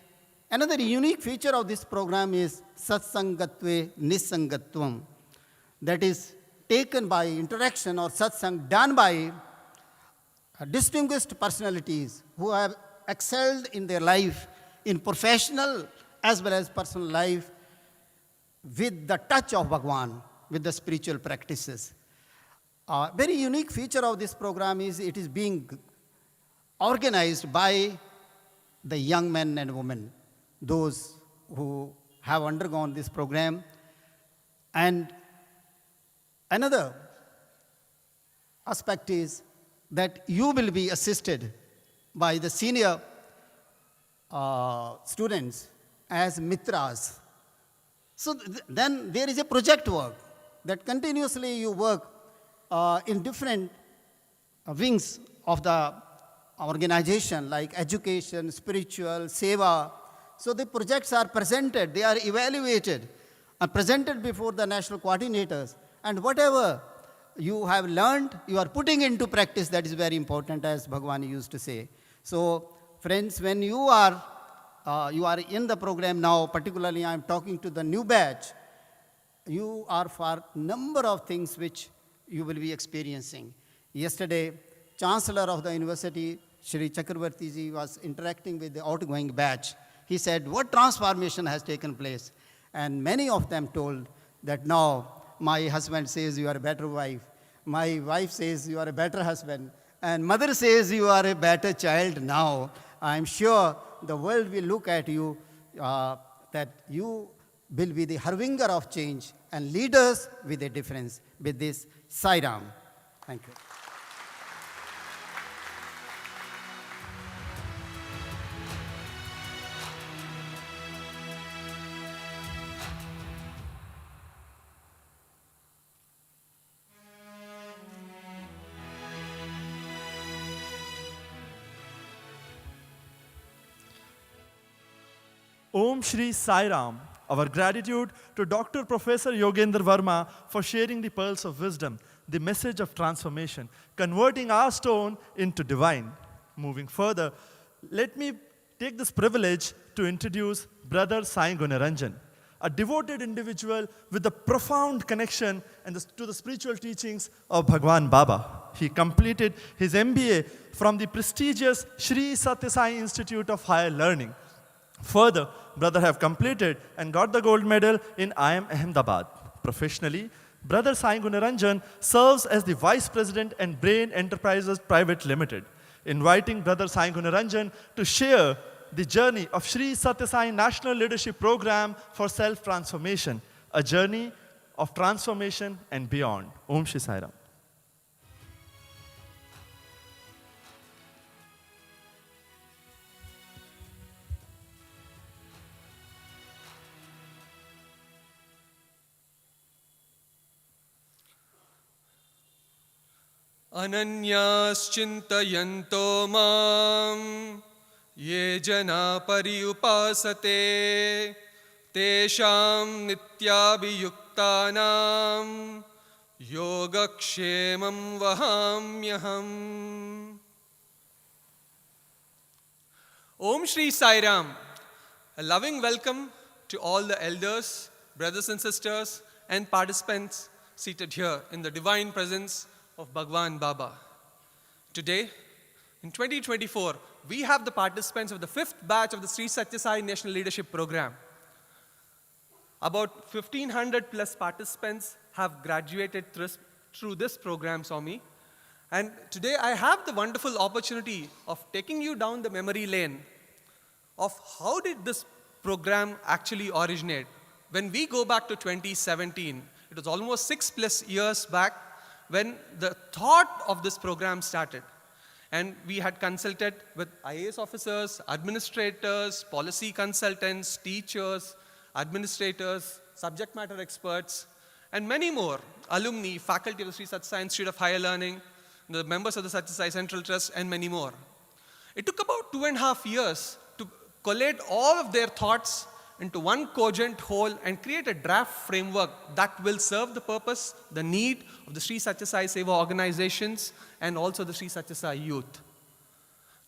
Another unique feature of this program is Satsangatve Nisangatvam. That is taken by interaction or satsang done by distinguished personalities who have excelled in their life, in professional as well as personal life, with the touch of Bhagwan, with the spiritual practices. Very unique feature of this program is it is being organized by the young men and women, those who have undergone this program. And another aspect is that you will be assisted by the senior students as mitras. So then there is a project work that continuously you work in different wings of the organization, like education, spiritual, seva. So the projects are presented, they are evaluated, and presented before the national coordinators. And whatever you have learned, you are putting into practice. That is very important, as Bhagwan used to say. So, friends, when you are in the program now, particularly I am talking to the new batch, you are for number of things which you will be experiencing. Yesterday, Chancellor of the University, Sri Chakravarti ji, was interacting with the outgoing batch. He said, what transformation has taken place? And many of them told that now my husband says you are a better wife, my wife says you are a better husband, and mother says you are a better child now. I am sure the world will look at you, that you will be the harbinger of change and leaders with a difference. With this, Sai Ram. Thank you. Om Shri Sai Ram. Our gratitude to Dr. Professor Yogendra Verma for sharing the pearls of wisdom, the message of transformation, converting our stone into divine. Moving further, let me take this privilege to introduce Brother Sai Gunaranjan, a devoted individual with a profound connection to the spiritual teachings of Bhagwan Baba. He completed his MBA from the prestigious Sri Sathya Sai Institute of Higher Learning. Further, brother have completed and got the gold medal in IIM Ahmedabad. Professionally, Brother Sai Gunaranjan serves as the Vice President and Brain Enterprises Private Limited. Inviting Brother Sai Gunaranjan to share the journey of Sri Sathya Sai National Leadership Program for Self-Transformation, a journey of transformation and beyond. Om Shri Sai Ram. अनन्याश्चिन्तयन्तो मां ये जना पर्युपासते तेषां नित्याभियुक्तानां योगक्षेमं वहाम्यहम्. Om Shri Sai Ram. A loving welcome to all the elders, brothers and sisters, and participants seated here in the divine presence of Bhagwan Baba. Today, in 2024, we have the participants of the 5th batch of the Sri Sathya Sai National Leadership Program. About 1,500 plus participants have graduated through this program, Swami. And today I have the wonderful opportunity of taking you down the memory lane of how did this program actually originate. When we go back to 2017, it was almost 6+ years back when the thought of this program started. And we had consulted with IAS officers, administrators, policy consultants, teachers, administrators, subject matter experts, and many more, alumni, faculty of the Sri Sathya Sai Institute of Higher Learning, the members of the Sathya Sai Central Trust, and many more. It took about 2.5 years to collate all of their thoughts into one cogent whole and create a draft framework that will serve the purpose, the need of the Sri Sathya Sai Seva organizations and also the Sri Sathya Sai youth.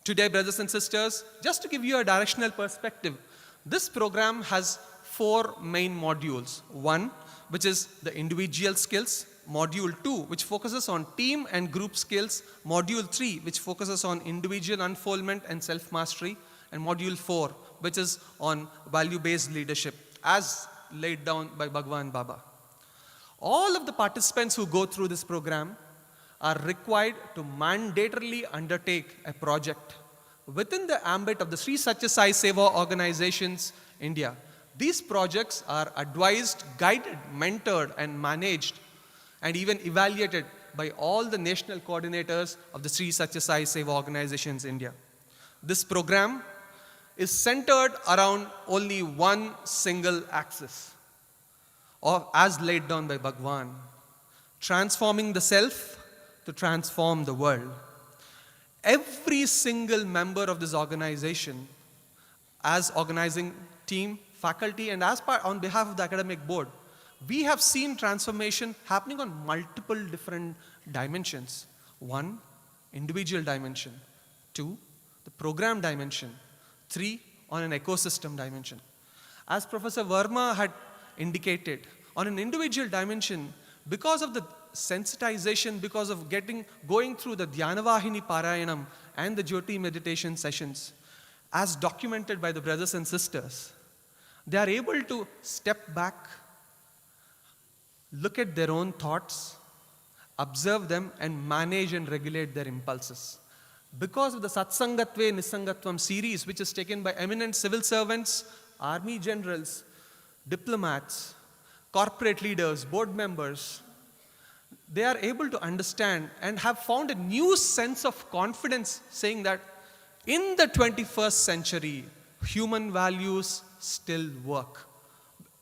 Today, brothers and sisters, just to give you a directional perspective, this program has 4 main modules. 1, which is the individual skills. Module 2, which focuses on team and group skills. Module 3, which focuses on individual unfoldment and self-mastery. And Module 4, which is on value-based leadership, as laid down by Bhagwan Baba. All of the participants who go through this program are required to mandatorily undertake a project within the ambit of the Sri Sathya Sai Seva organizations, India. These projects are advised, guided, mentored, and managed, and even evaluated by all the national coordinators of the Sri Sathya Sai Seva organizations, India. This program is centered around only one single axis, or as laid down by Bhagwan, transforming the self to transform the world. Every single member of this organization, as organizing team, faculty, and as part on behalf of the academic board, we have seen transformation happening on multiple different dimensions. 1, individual dimension. 2, the program dimension. 3, on an ecosystem dimension. As Professor Verma had indicated, on an individual dimension, because of the sensitization, because of going through the Dhyanavahini Parayanam and the Jyoti meditation sessions, as documented by the brothers and sisters, they are able to step back, look at their own thoughts, observe them, and manage and regulate their impulses. Because of the Satsangatve Nisangatvam series, which is taken by eminent civil servants, army generals, diplomats, corporate leaders, board members, they are able to understand and have found a new sense of confidence, saying that in the 21st century, human values still work.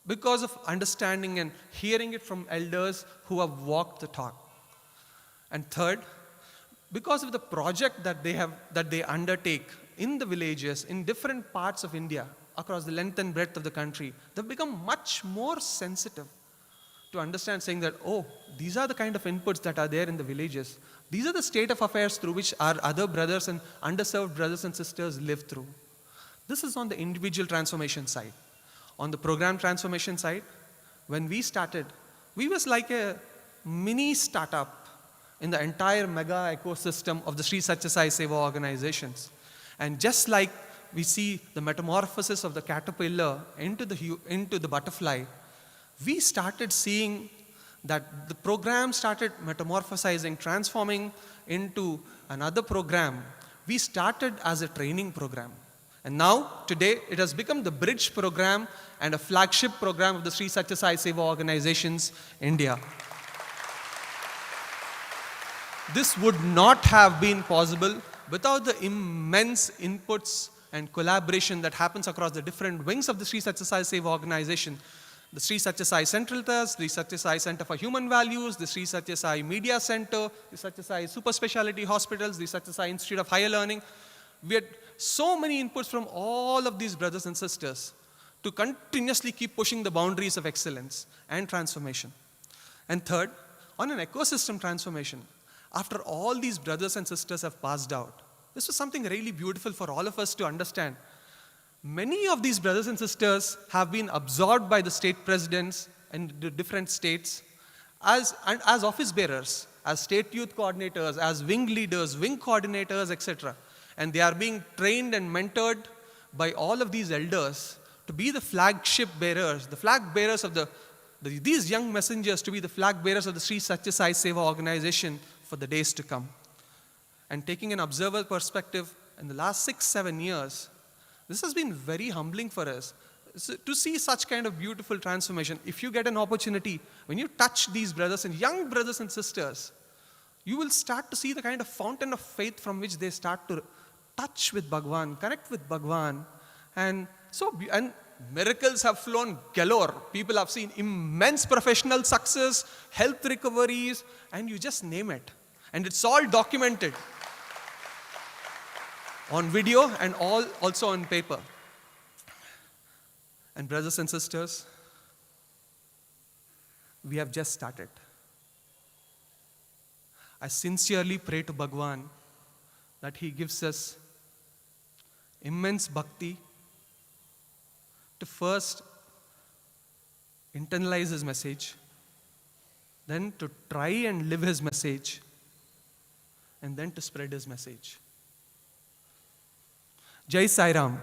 Because of understanding and hearing it from elders who have walked the talk. And third, because of the project that they undertake in the villages, in different parts of India, across the length and breadth of the country, they've become much more sensitive to understand, saying that, oh, these are the kind of inputs that are there in the villages. These are the state of affairs through which our other brothers and underserved brothers and sisters live through. This is on the individual transformation side. On the program transformation side, when we started, we was like a mini startup in the entire mega ecosystem of the Sri Sathya Sai Seva organizations. And just like we see the metamorphosis of the caterpillar into the butterfly, we started seeing that the program started metamorphosizing, transforming into another program. We started as a training program. And now, today, it has become the bridge program and a flagship program of the Sri Sathya Sai Seva organizations, India. This would not have been possible without the immense inputs and collaboration that happens across the different wings of the Sri Sathya Sai Seva organization. The Sri Sathya Sai Central Trust, the Sathya Sai Center for Human Values, the Sri Sathya Sai Media Center, the Sathya Sai Super Speciality Hospitals, the Sathya Sai Institute of Higher Learning. We had so many inputs from all of these brothers and sisters to continuously keep pushing the boundaries of excellence and transformation. And third, on an ecosystem transformation, after all these brothers and sisters have passed out, this was something really beautiful for all of us to understand. Many of these brothers and sisters have been absorbed by the state presidents in the different states as office bearers, as state youth coordinators, as wing leaders, wing coordinators, etc. And they are being trained and mentored by all of these elders to be the flagship bearers, the flag bearers of these young messengers to be the flag bearers of the Sri Sathya Sai Seva organization for the days to come. And taking an observer perspective, in the last 6-7 years, this has been very humbling for us to see such kind of beautiful transformation. If you get an opportunity, when you touch these brothers and young brothers and sisters, you will start to see the kind of fountain of faith from which they start to touch with Bhagwan, connect with Bhagwan. And miracles have flown galore. People have seen immense professional success, health recoveries, and you just name it. And it's all documented on video and also on paper. And brothers and sisters, we have just started. I sincerely pray to Bhagwan that he gives us immense bhakti to first internalize his message, then to try and live his message, and then to spread his message. Jai Sai Ram.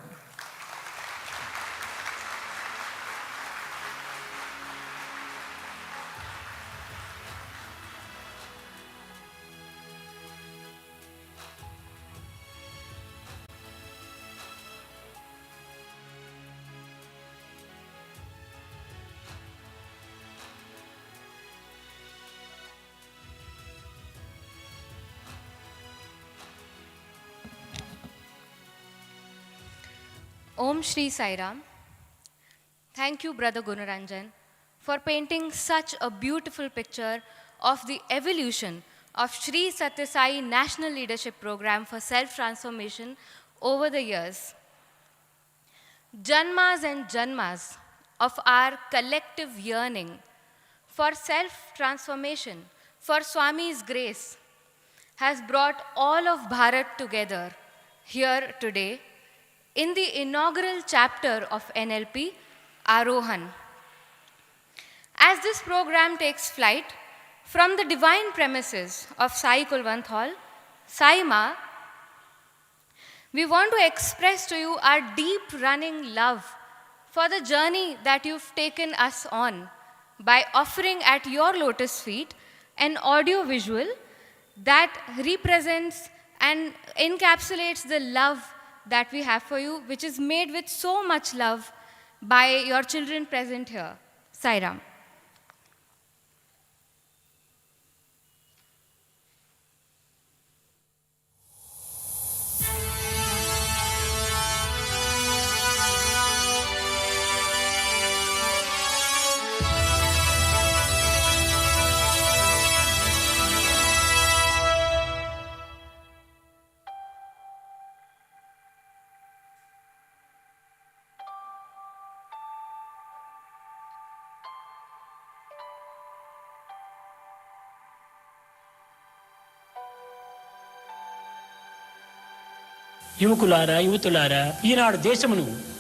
Om Shri Sai Ram. Thank you, Brother Gunaranjan, for painting such a beautiful picture of the evolution of Sri Sathya Sai National Leadership Program for Self-Transformation over the years. Janmas and Janmas of our collective yearning for self-transformation, for Swami's grace, has brought all of Bharat together here today in the inaugural chapter of NLP, Arohan. As this program takes flight from the divine premises of Sai Kulwant Hall, Sai Ma, we want to express to you our deep running love for the journey that you've taken us on by offering at your lotus feet an audio visual that represents and encapsulates the love that we have for you, which is made with so much love by your children present here. Sai Ram. యువకులారా, యువతులారా, ఈనాడు దేశమును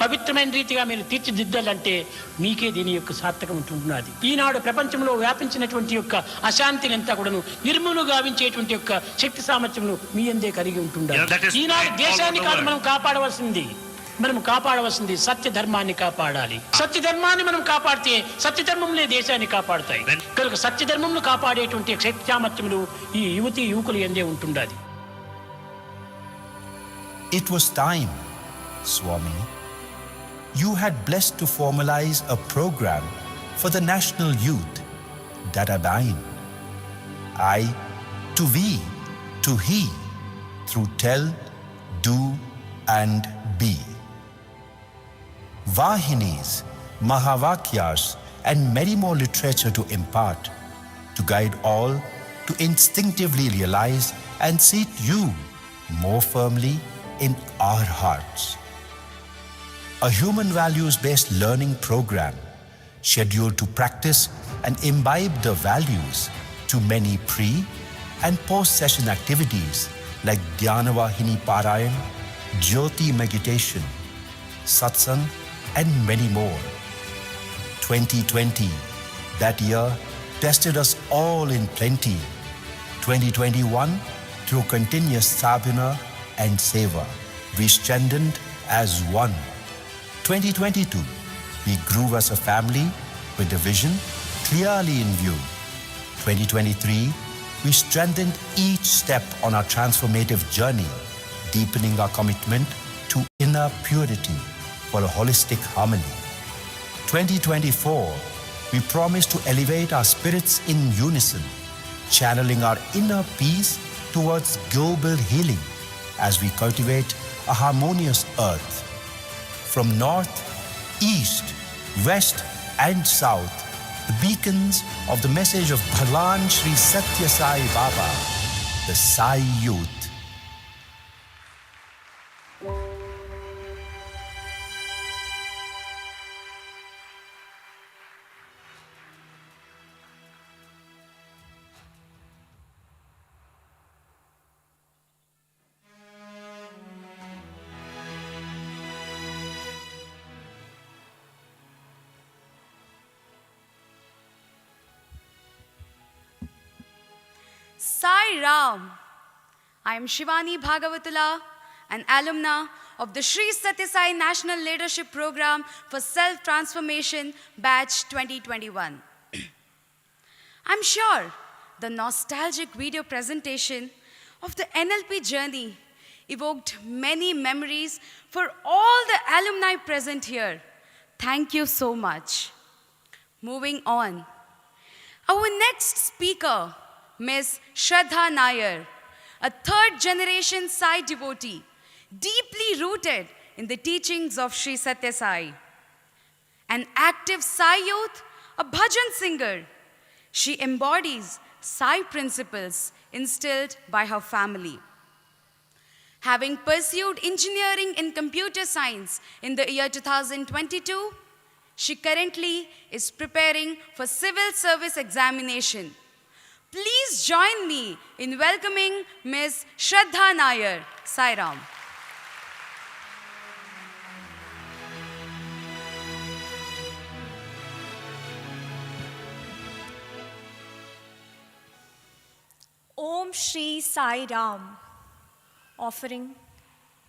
పవిత్రమైన రీతిగా మీరు తీర్చిదిద్దాలంటే మీకే దీని యొక్క సార్థకం ఉంటున్నది. ఈనాడు ప్రపంచంలో వ్యాపించినటువంటి యొక్క అశాంతిని అంతా కూడాను నిర్మూలన గావించేటువంటి యొక్క శక్తి సామర్థ్యమును మీ అందే కలిగి ఉంటుండాలి. ఈనాడు దేశాన్ని కాదు మనం కాపాడవలసింది సత్య ధర్మాన్ని కాపాడాలి. సత్య ధర్మాన్ని మనం కాపాడితే సత్య ధర్మంలో దేశాన్ని కాపాడుతాయి. కనుక సత్య ధర్మంను కాపాడేటువంటి శక్తి సామర్థ్యములు ఈ యువతి యువకులు ఎందే ఉంటుండాలి. It was time, Swami. You had blessed to formalize a program for the national youth, Dadabine. I, to we, to he, through tell, do and be. Vahinis, Mahavakyas and many more literature to impart, to guide all to instinctively realize and seat you more firmly in our hearts. A human values-based learning program scheduled to practice and imbibe the values to many pre- and post-session activities like Dhyanavahini Parayan, Jyoti meditation, satsang and many more. 2020, that year, tested us all in plenty. 2021, through continuous sadhana and seva, we strengthened as one. 2022, we grew as a family with a vision clearly in view. 2023, we strengthened each step on our transformative journey, deepening our commitment to inner purity for a holistic harmony. 2024, we promise to elevate our spirits in unison, channeling our inner peace towards global healing as we cultivate a harmonious earth. From north, east, west and south, the beacons of the message of Bhagwan Sri Sathya Sai Baba, the Sai Youth. Sai Ram. I am Shivani Bhagavatula, an alumna of the Sri Sathya Sai National Leadership Program for Self-Transformation Batch 2021. I'm sure the nostalgic video presentation of the NLP journey evoked many memories for all the alumni present here. Thank you so much. Moving on. Our next speaker, Ms. Shraddha Nair, a third-generation Sai devotee, deeply rooted in the teachings of Sri Sathya Sai. An active Sai youth, a bhajan singer, she embodies Sai principles instilled by her family. Having pursued engineering in computer science in the year 2022, she currently is preparing for civil service examination. Please join me in welcoming Ms. Shraddha Nair. Sai Ram. Om Shri Sai Ram, offering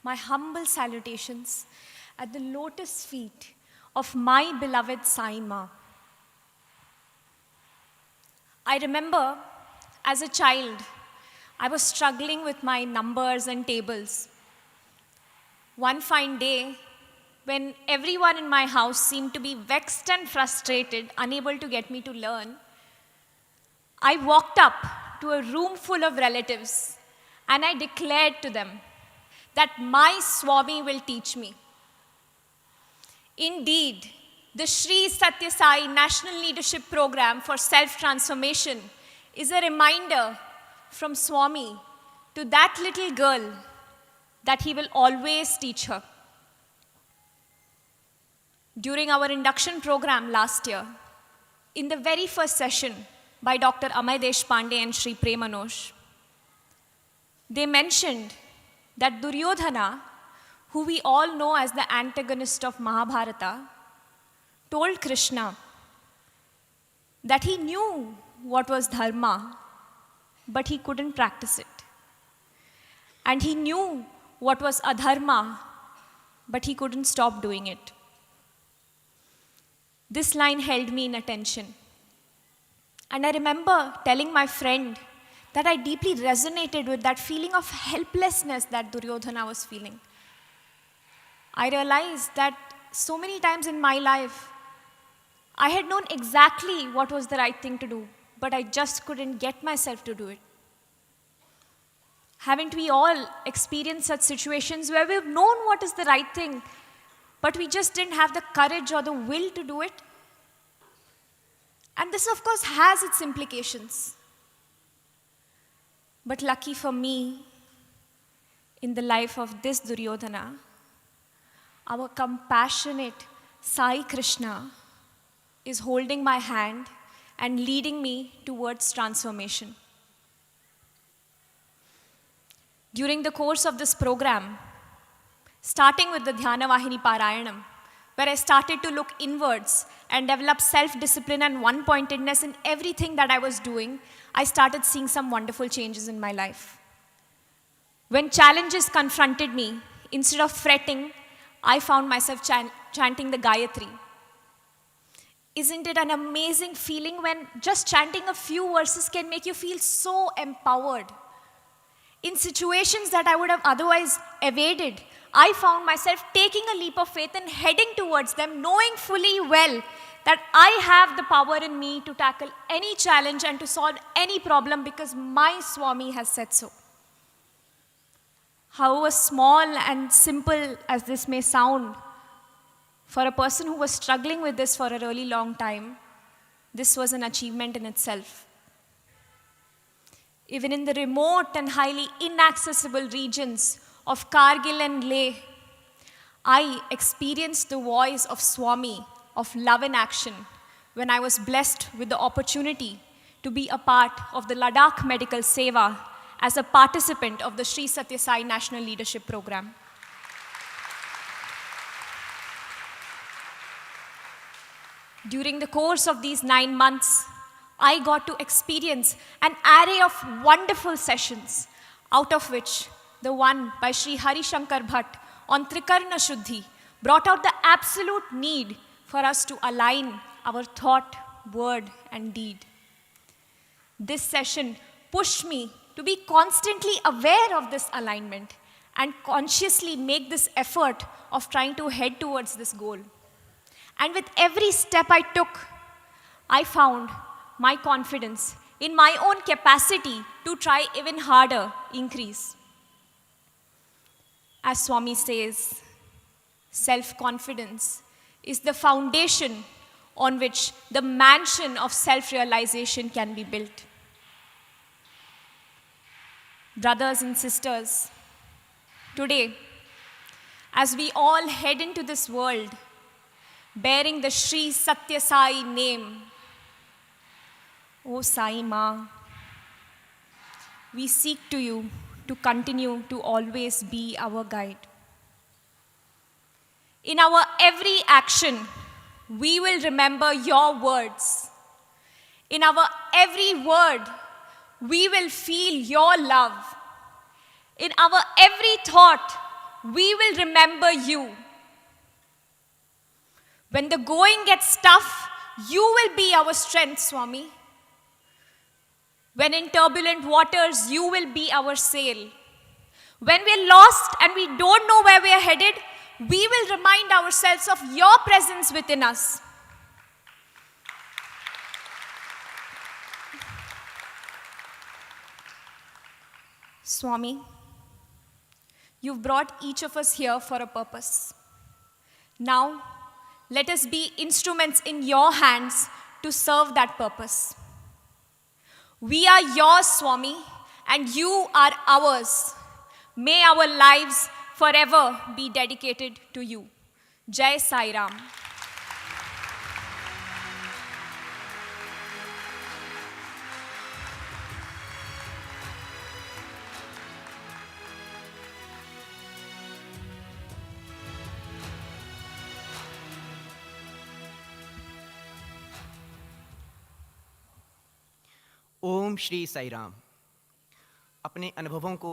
my humble salutations at the lotus feet of my beloved Sai Ma. I remember as a child, I was struggling with my numbers and tables. One fine day, when everyone in my house seemed to be vexed and frustrated, unable to get me to learn, I walked up to a room full of relatives and I declared to them that my Swami will teach me. Indeed, the Sri Sathya Sai National Leadership Program for Self-Transformation is a reminder from Swami to that little girl that he will always teach her. During our induction program last year, in the very first session by Dr. Amay Deshpande and Sri Premanosh, they mentioned that Duryodhana, who we all know as the antagonist of Mahabharata, told Krishna that he knew what was dharma, but he couldn't practice it. And he knew what was adharma, but he couldn't stop doing it. This line held me in attention. And I remember telling my friend that I deeply resonated with that feeling of helplessness that Duryodhana was feeling. I realized that so many times in my life, I had known exactly what was the right thing to do, but I just couldn't get myself to do it. Haven't we all experienced such situations where we've known what is the right thing, but we just didn't have the courage or the will to do it? And this, of course, has its implications. But lucky for me, in the life of this Duryodhana, our compassionate Sai Krishna is holding my hand and leading me towards transformation. During the course of this program, starting with the Dhyana Vahini Parayanam, where I started to look inwards and develop self-discipline and one-pointedness in everything that I was doing, I started seeing some wonderful changes in my life. When challenges confronted me, instead of fretting, I found myself chanting the Gayatri. Isn't it an amazing feeling when just chanting a few verses can make you feel so empowered? In situations that I would have otherwise evaded, I found myself taking a leap of faith and heading towards them, knowing fully well that I have the power in me to tackle any challenge and to solve any problem because my Swami has said so. However small and simple as this may sound, for a person who was struggling with this for a really long time, this was an achievement in itself. Even in the remote and highly inaccessible regions of Kargil and Leh, I experienced the voice of Swami, of love in action, when I was blessed with the opportunity to be a part of the Ladakh Medical Seva as a participant of the Sri Sathya Sai National Leadership Program. During the course of these 9 months, I got to experience an array of wonderful sessions, out of which the one by Sri Hari Shankar Bhatt on Trikarna Shuddhi brought out the absolute need for us to align our thought, word, and deed. This session pushed me to be constantly aware of this alignment and consciously make this effort of trying to head towards this goal. And with every step I took, I found my confidence in my own capacity to try even harder increase. As Swami says, self-confidence is the foundation on which the mansion of self-realization can be built. Brothers and sisters, today, as we all head into this world, bearing the Sri Sathya Sai name, O Sai Ma, we seek to you to continue to always be our guide. In our every action, we will remember your words. In our every word, we will feel your love. In our every thought, we will remember you. When the going gets tough, you will be our strength, Swami. When in turbulent waters, you will be our sail. When we're lost and we don't know where we are headed, we will remind ourselves of your presence within us. Swami, you've brought each of us here for a purpose. Now, let us be instruments in your hands to serve that purpose. We are yours, Swami, and you are ours. May our lives forever be dedicated to you. Jai Sai Ram. ओम श्री साई राम। अपने अनुभवों को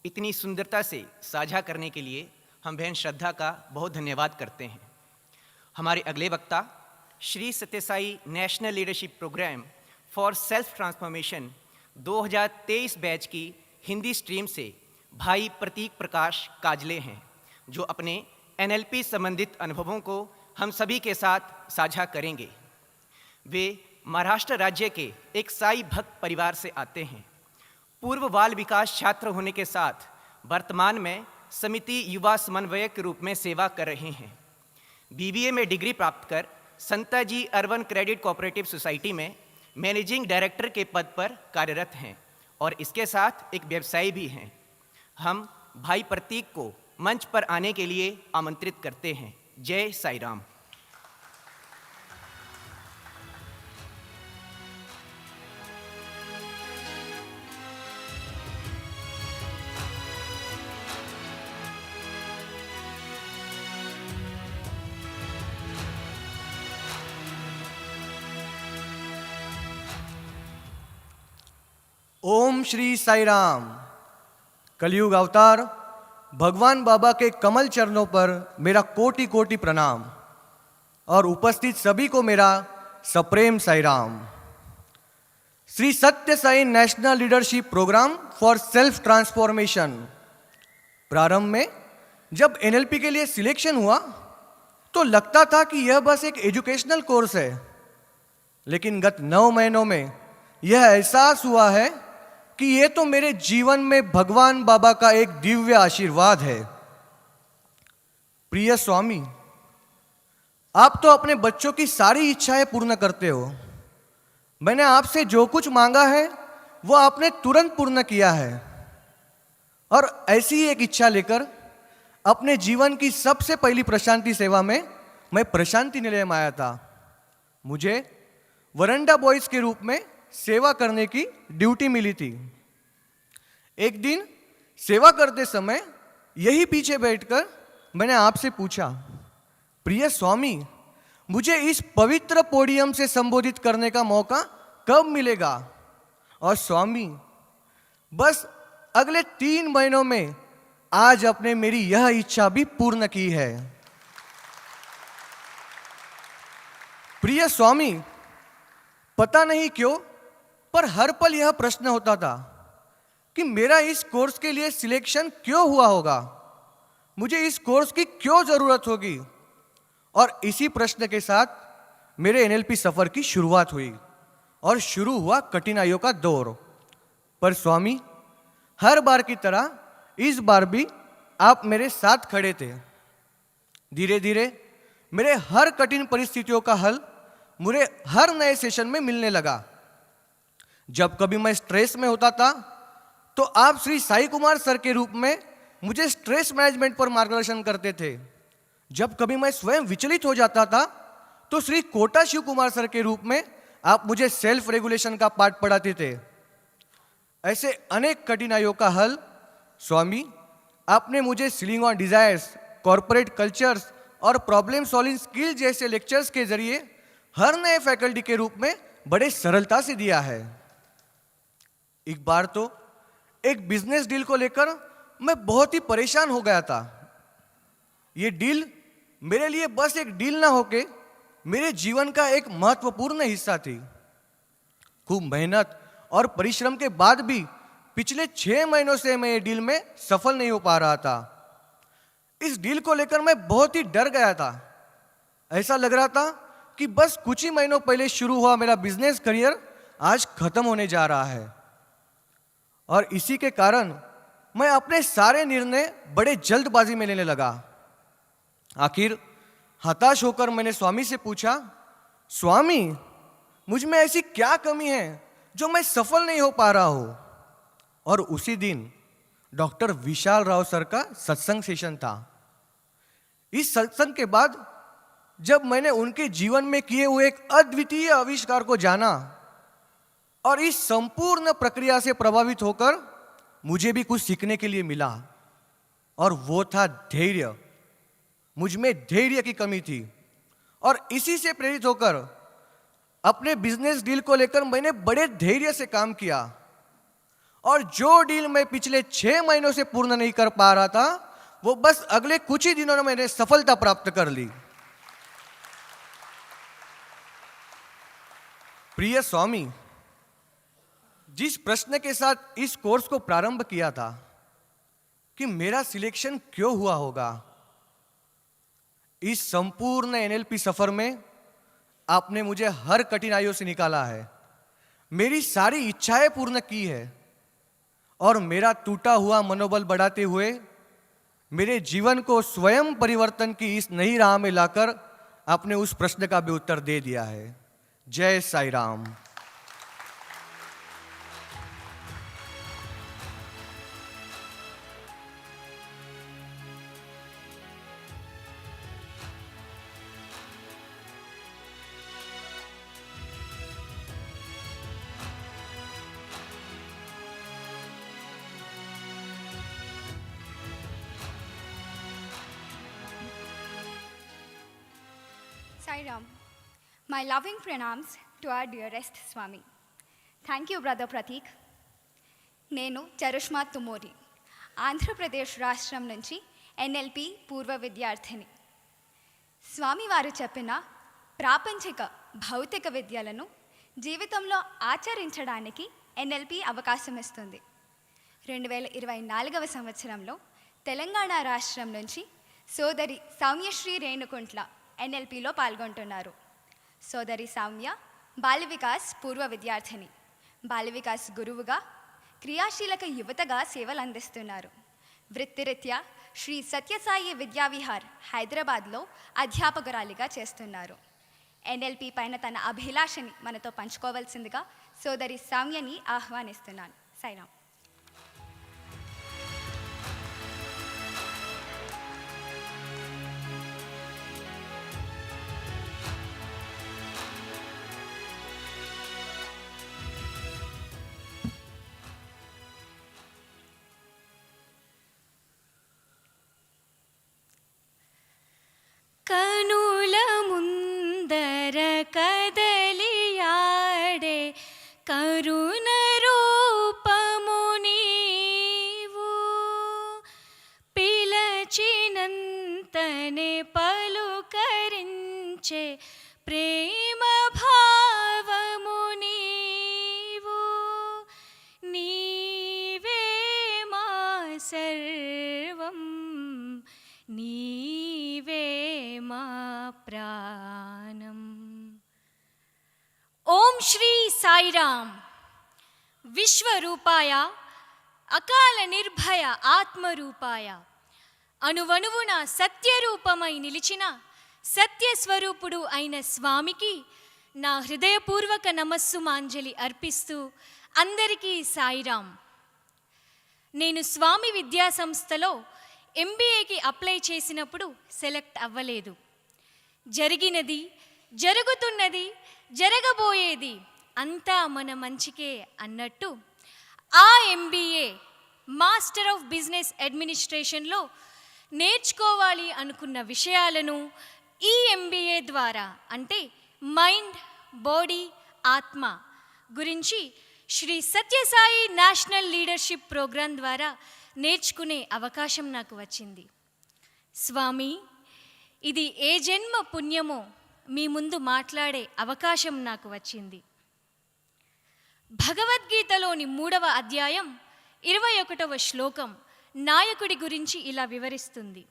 इतनी सुंदरता से साझा करने के लिए हम बहन श्रद्धा का बहुत धन्यवाद करते हैं। हमारे अगले वक्ता Shri Satya Sai national leadership program for self transformation 2023 batch की हिंदी स्ट्रीम से भाई प्रतीक प्रकाश काजले हैं, जो अपने NLP संबंधित अनुभवों को हम सभी के साथ साझा करेंगे। वे महाराष्ट्र राज्य के एक साई भक्त परिवार से आते हैं। पूर्व बाल विकास छात्र होने के साथ वर्तमान में समिति युवा समन्वयक के रूप में सेवा कर रहे हैं। BBA में डिग्री प्राप्त कर Santaji urban credit cooperative society में मैनेजिंग डायरेक्टर के पद पर कार्यरत हैं और इसके साथ एक व्यवसायी भी हैं। हम भाई प्रतीक को मंच पर आने के लिए आमंत्रित करते हैं। जय साई राम। ओम श्री साई राम। कलयुग अवतार भगवान बाबा के कमल चरणों पर मेरा कोटि कोटि प्रणाम और उपस्थित सभी को मेरा सप्रेम Sai Ram. Shri Satya Sai national leadership program for self transformation प्रारंभ में जब NLP के लिए सिलेक्शन हुआ तो लगता था कि यह बस एक एजुकेशनल कोर्स है, लेकिन गत 9 महीनों में यह एहसास हुआ है कि ये तो मेरे जीवन में भगवान बाबा का एक दिव्य आशीर्वाद है। प्रिय स्वामी, आप तो अपने बच्चों की सारी इच्छाएं पूर्ण करते हो। मैंने आपसे जो कुछ मांगा है वो आपने तुरंत पूर्ण किया है, और ऐसी ही एक इच्छा लेकर अपने जीवन की सबसे पहली प्रशांति सेवा में मैं प्रशांति निलयम आया था। मुझे वरंडा बॉयज के रूप में सेवा करने की ड्यूटी मिली थी। एक दिन सेवा करते समय यही पीछे बैठकर मैंने आपसे पूछा, प्रिय स्वामी, मुझे इस पवित्र पोडियम से संबोधित करने का मौका कब मिलेगा? और स्वामी, बस अगले 3 महीनों में आज आपने मेरी यह इच्छा भी पूर्ण की है। प्रिय स्वामी, पता नहीं क्यों पर हर पल यह प्रश्न होता था कि मेरा इस कोर्स के लिए सिलेक्शन क्यों हुआ होगा, मुझे इस कोर्स की क्यों जरूरत होगी। और इसी प्रश्न के साथ मेरे NLP सफर की शुरुआत हुई और शुरू हुआ कठिनाइयों का दौर। पर स्वामी, हर बार की तरह इस बार भी आप मेरे साथ खड़े थे। धीरे धीरे मेरे हर कठिन परिस्थितियों का हल मुझे हर नए सेशन में मिलने लगा। जब कभी मैं स्ट्रेस में होता था तो आप श्री साई कुमार सर के रूप में मुझे स्ट्रेस मैनेजमेंट पर मार्गदर्शन करते थे। जब कभी मैं स्वयं विचलित हो जाता था तो श्री कोटा शिव कुमार सर के रूप में आप मुझे सेल्फ रेगुलेशन का पाठ पढ़ाते थे। ऐसे अनेक कठिनाइयों का हल स्वामी आपने मुझे ceiling on desires, corporate cultures और प्रॉब्लम सॉल्विंग स्किल जैसे लेक्चर्स के जरिए हर नए फैकल्टी के रूप में बड़े सरलता से दिया है। एक बार तो एक बिजनेस डील को लेकर मैं बहुत ही परेशान हो गया था। ये डील मेरे लिए बस एक डील ना होके मेरे जीवन का एक महत्वपूर्ण हिस्सा थी। खूब मेहनत और परिश्रम के बाद भी पिछले 6 महीनों से मैं ये डील में सफल नहीं हो पा रहा था। इस डील को लेकर मैं बहुत ही डर गया था। ऐसा लग रहा था कि बस कुछ ही महीनों पहले शुरू हुआ मेरा बिजनेस करियर आज खत्म होने जा रहा है, और इसी के कारण मैं अपने सारे निर्णय बड़े जल्दबाजी में लेने लगा। आखिर हताश होकर मैंने स्वामी से पूछा, स्वामी, मुझ में ऐसी क्या कमी है जो मैं सफल नहीं हो पा रहा हूं? और उसी दिन डॉक्टर विशाल राव सर का सत्संग सेशन था। इस सत्संग के बाद जब मैंने उनके जीवन में किए हुए एक अद्वितीय आविष्कार को जाना और इस संपूर्ण प्रक्रिया से प्रभावित होकर मुझे भी कुछ सीखने के लिए मिला, और वो था धैर्य। मुझ में धैर्य की कमी थी, और इसी से प्रेरित होकर अपने बिजनेस डील को लेकर मैंने बड़े धैर्य से काम किया और जो डील मैं पिछले 6 महीनों से पूर्ण नहीं कर पा रहा था वो बस अगले कुछ ही दिनों में मैंने सफलता प्राप्त कर ली। प्रिय स्वामी, जिस प्रश्न के साथ इस कोर्स को प्रारंभ किया था कि मेरा सिलेक्शन क्यों हुआ होगा, इस संपूर्ण एनएलपी सफर में आपने मुझे हर कठिनाइयों से निकाला है, मेरी सारी इच्छाएं पूर्ण की है और मेरा टूटा हुआ मनोबल बढ़ाते हुए मेरे जीवन को स्वयं परिवर्तन की इस नई राह में लाकर आपने उस प्रश्न का भी उत्तर दे दिया है। जय Sai Ram. Sai Ram. My loving pranams to our dearest Swami. Thank you, Brother Pratik. నేను చరుష్మా తుమోరి, ఆంధ్రప్రదేశ్ రాష్ట్రం నుంచి ఎన్ఎల్పి పూర్వ విద్యార్థిని. స్వామివారు చెప్పిన ప్రాపంచిక భౌతిక విద్యలను జీవితంలో ఆచరించడానికి ఎన్ఎల్పి అవకాశం ఇస్తుంది. 2024వ సంవత్సరంలో తెలంగాణ రాష్ట్రం నుంచి సోదరి సౌమ్యశ్రీ రేణుకుంట్ల ఎన్ఎల్పిలో పాల్గొంటున్నారు. సోదరి సౌమ్య బాల వికాస్ పూర్వ విద్యార్థిని, బాల వికాస్ గురువుగా, క్రియాశీలక యువతగా సేవలు అందిస్తున్నారు. వృత్తిరీత్యా శ్రీ సత్యసాయి విద్యావిహార్ హైదరాబాద్లో అధ్యాపకురాలిగా చేస్తున్నారు. ఎన్ఎల్పి పైన తన అభిలాషని మనతో పంచుకోవాల్సిందిగా సోదరి సౌమ్యని ఆహ్వానిస్తున్నాను. సాయిరామ్. కనుల ముందర కదలియాడే కరుణ రూపము నీవు, పిలచినంతనే పలుకరించే ప్రేమ భావము నీవు, నీవే మా సర్వం, నీవే మా ప్రాణం. ఓం శ్రీ సాయిరామ్. విశ్వరూపాయ అకాల నిర్భయ ఆత్మరూపాయ, అణువణువున సత్యరూపమై నిలిచిన సత్యస్వరూపుడు అయిన స్వామికి నా హృదయపూర్వక నమస్సుమాంజలి అర్పిస్తూ అందరికీ సాయిరామ్. నేను స్వామి విద్యా సంస్థలో ఎంబీఏకి అప్లై చేసినప్పుడు సెలెక్ట్ అవ్వలేదు. జరిగినది, జరుగుతున్నది, జరగబోయేది అంతా మన మంచికే అన్నట్టు ఆ ఎంబీఏ మాస్టర్ ఆఫ్ బిజినెస్ అడ్మినిస్ట్రేషన్లో నేర్చుకోవాలి అనుకున్న విషయాలను ఈ ఎంబీఏ ద్వారా, అంటే మైండ్, బాడీ, ఆత్మ గురించి Shri Sathya Sai national leadership programme ద్వారా నేర్చుకునే అవకాశం నాకు వచ్చింది. స్వామి, ఇది ఏ జన్మ పుణ్యమో మీ ముందు మాట్లాడే అవకాశం నాకు వచ్చింది. భగవద్గీతలోని 3వ అధ్యాయం 21వ శ్లోకం నాయకుడి గురించి ఇలా వివరిస్తుంది.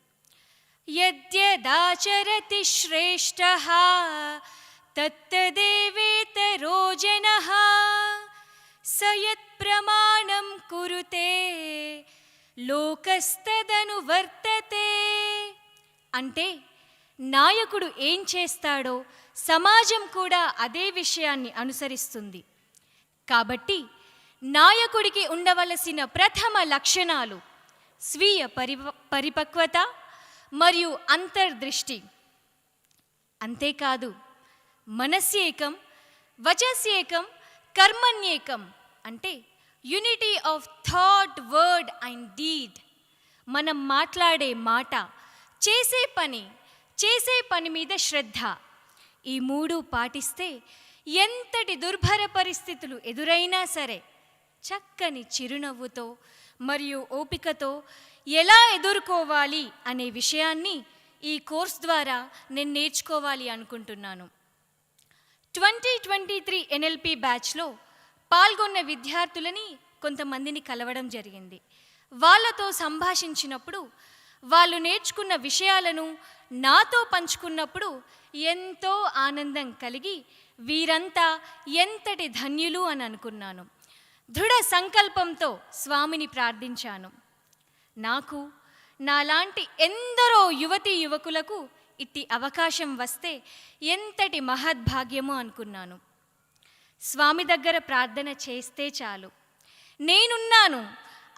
యద్యదాచరతి శ్రేష్ఠః తత్తదేవేతరో జనః సయత్ ప్రమాణం కురుతే లోకస్తదను వర్తతే. అంటే నాయకుడు ఏం చేస్తాడో సమాజం కూడా అదే విషయాన్ని అనుసరిస్తుంది. కాబట్టి నాయకుడికి ఉండవలసిన ప్రథమ లక్షణాలు స్వీయ పరిపక్వత మరియు అంతర్దృష్టి. అంతేకాదు, మనస్యేకం, వచస్యేకం, కర్మణ్యేకం, అంటే unity of thought, word and deed. మనం మాట్లాడే మాట, చేసే పని మీద శ్రద్ధ, ఈ 3 పాటిస్తే ఎంతటి దుర్భర పరిస్థితులు ఎదురైనా సరే చక్కని చిరునవ్వుతో మరియు ఓపికతో ఎలా ఎదుర్కోవాలి అనే విషయాన్ని ఈ కోర్స్ ద్వారా నేను నేర్చుకోవాలి అనుకుంటున్నాను. 2023 ఎన్ఎల్పి బ్యాచ్లో పాల్గొన్న విద్యార్థులని కొంతమందిని కలవడం జరిగింది. వాళ్ళతో సంభాషించినప్పుడు వాళ్ళు నేర్చుకున్న విషయాలను నాతో పంచుకున్నప్పుడు ఎంతో ఆనందం కలిగి వీరంతా ఎంతటి ధన్యులు అని అనుకున్నాను. దృఢ సంకల్పంతో స్వామిని ప్రార్థించాను. నాకు నాలాంటి ఎందరో యువతీ యువకులకు ఇట్టి అవకాశం వస్తే ఎంతటి మహద్భాగ్యమో అనుకున్నాను. స్వామి దగ్గర ప్రార్థన చేస్తే చాలు, నేనున్నాను,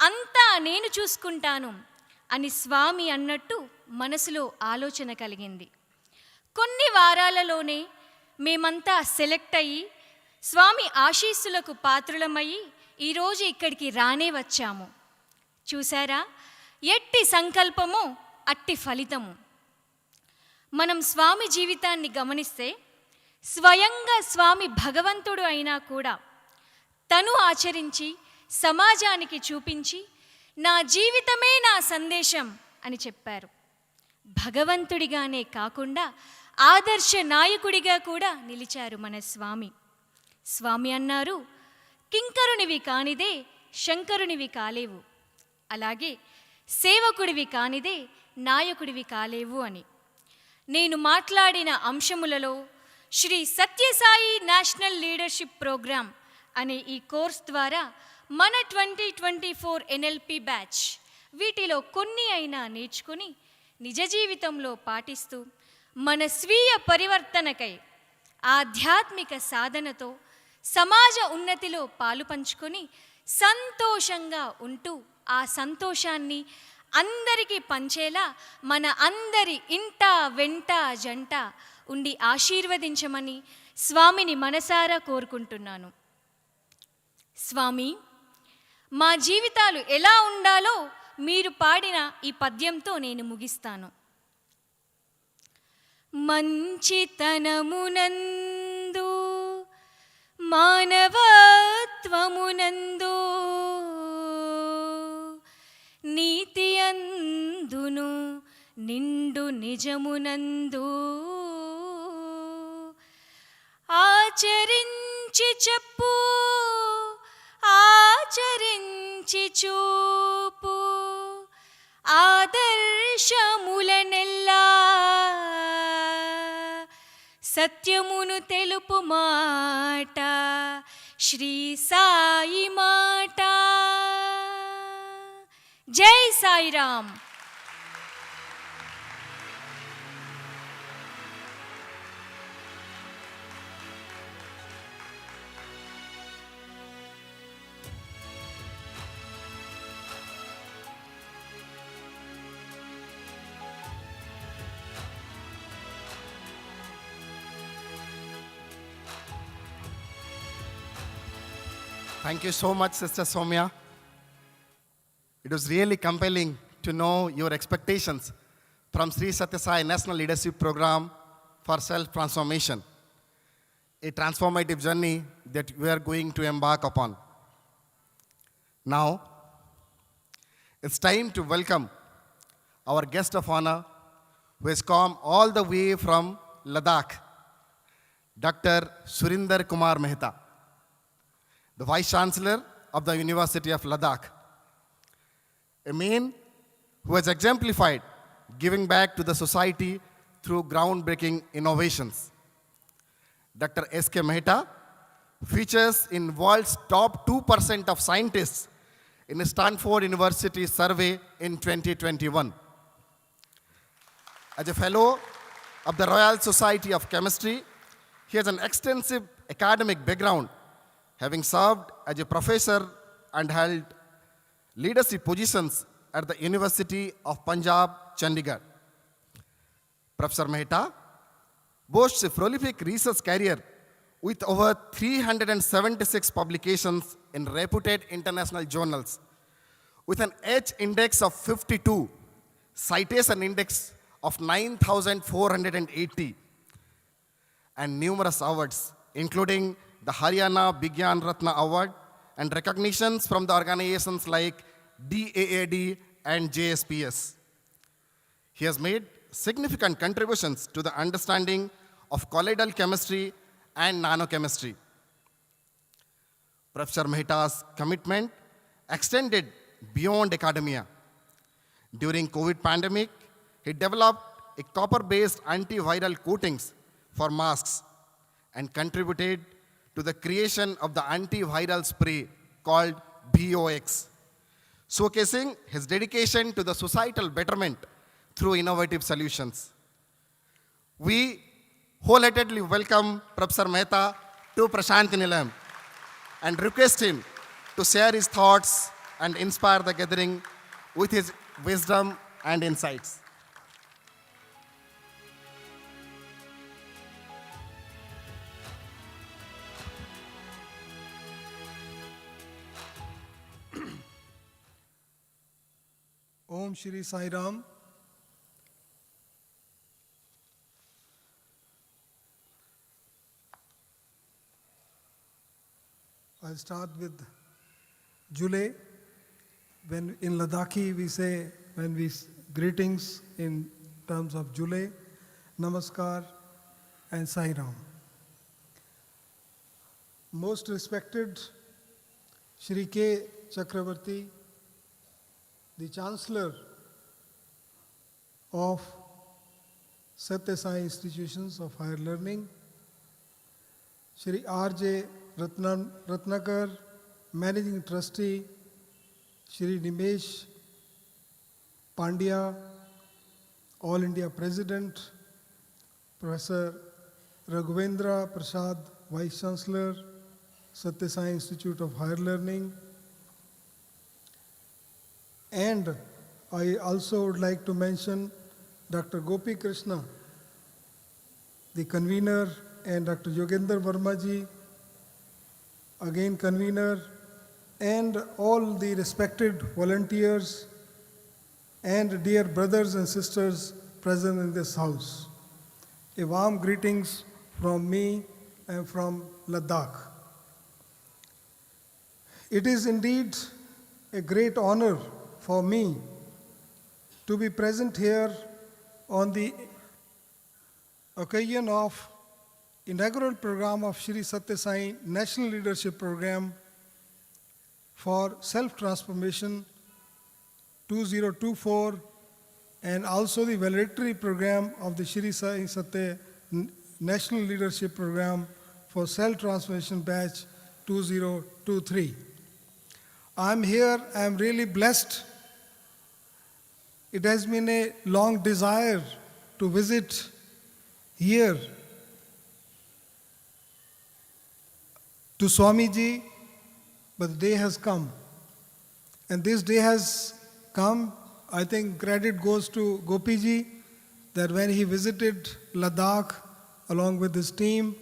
అంతా నేను చూసుకుంటాను అని స్వామి అన్నట్టు మనసులో ఆలోచన కలిగింది. కొన్ని వారాలలోనే మేమంతా సెలెక్ట్ అయ్యి స్వామి ఆశీస్సులకు పాత్రులమయ్యి ఈరోజు ఇక్కడికి రానే వచ్చాము. చూసారా, ఎట్టి సంకల్పమో అట్టి ఫలితము. మనం స్వామి జీవితాన్ని గమనిస్తే స్వయంగా స్వామి భగవంతుడు అయినా కూడా తను ఆచరించి సమాజానికి చూపించి నా జీవితమే నా సందేశం అని చెప్పారు. భగవంతుడిగానే కాకుండా ఆదర్శ నాయకుడిగా కూడా నిలిచారు మన స్వామి. స్వామి అన్నారు, కింకరునివి కానిదే శంకరునివి కాలేవు, అలాగే సేవకుడివి కానిదే నాయకుడివి కాలేవు అని. నేను మాట్లాడిన అంశములలో Shri Sathya Sai national leadership program అనే ఈ కోర్స్ ద్వారా మన 2024 ఎన్ఎల్పి బ్యాచ్ వీటిలో కొన్ని అయినా నేర్చుకుని నిజ జీవితంలో పాటిస్తూ మన స్వీయ పరివర్తనకై ఆధ్యాత్మిక సాధనతో సమాజ ఉన్నతిలో పాలు పంచుకొని సంతోషంగా ఉంటూ ఆ సంతోషాన్ని అందరికీ పంచేలా మన అందరి ఇంట వెంట జంట ఉండి ఆశీర్వదించమని స్వామిని మనసారా కోరుకుంటున్నాను. స్వామి, మా జీవితాలు ఎలా ఉండాలో మీరు పాడిన ఈ పద్యంతో నేను ముగిస్తాను. మంచితనమునందు మానవత్వమునందు నీతి అందును నిండు నిజమునందు ఆచరించి చెప్పు ఆచరించి చూపు ఆదర్శములనెల్లా సత్యమును తెలుపు మాట శ్రీ సాయి మాట. జై Sairam. Thank you so much, Sister Soumya. It was really compelling to know your expectations from Sri Sathya Sai National Leadership Program for Self-Transformation, a transformative journey that we are going to embark upon. Now, it's time to welcome our guest of honor who has come all the way from Ladakh, Dr. Surinder Kumar Mehta, the Vice Chancellor of the University of Ladakh, a man who has exemplified giving back to the society through groundbreaking innovations. Dr. S.K. Mehta features in world's top 2% of scientists in Stanford University survey in 2021. As a fellow of the Royal Society of Chemistry, he has an extensive academic background, having served as a professor and held leadership positions at the University of Punjab, Chandigarh. Professor Mehta boasts a prolific research career with over 376 publications in reputed international journals, with an H index of 52, citation index of 9,480, and numerous awards including the Haryana Bigyan Ratna Award and recognitions from the organizations like DAAD and JSPS. He has made significant contributions to the understanding of colloidal chemistry and nanochemistry. Professor Mehta's commitment extended beyond academia. During COVID pandemic, he developed a copper-based antiviral coatings for masks and contributed to the creation of the antiviral spray called BOX, showcasing his dedication to the societal betterment through innovative solutions. We wholeheartedly welcome Professor Mehta to Prasanthi Nilayam and request him to share his thoughts and inspire the gathering with his wisdom and insights. Om Shri Sai Ram. I'll start with Jule. When in Ladakhi we say, greetings in terms of Jule, Namaskar and Sai Ram. Most respected Shri K. Chakravarti, the Chancellor of Sathya Sai Institutions of Higher Learning, Shri R.J. Ratnakar, Managing Trustee, Shri Nimesh Pandya, All India President, Professor Raghavendra Prasad, Vice Chancellor, Sathya Sai Institute of Higher Learning. And I also would like to mention Dr. Gopi Krishna, the convener, and Dr. Yogendra Verma ji, again convener, and all the respected volunteers and dear brothers and sisters present in this house. A warm greetings from me and from Ladakh. It is indeed a great honor for me to be present here on the occasion of inaugural program of Sri Sathya Sai National Leadership Program for Self-Transformation 2024, and also the valedictory program of the Sri Sai Sathya National Leadership Program for Self-Transformation Batch 2023. I'm here, I'm really blessed. It has been a long desire to visit here to Swamiji, but the day has come. And this day has come, I think credit goes to Gopiji, that when he visited Ladakh along with his team,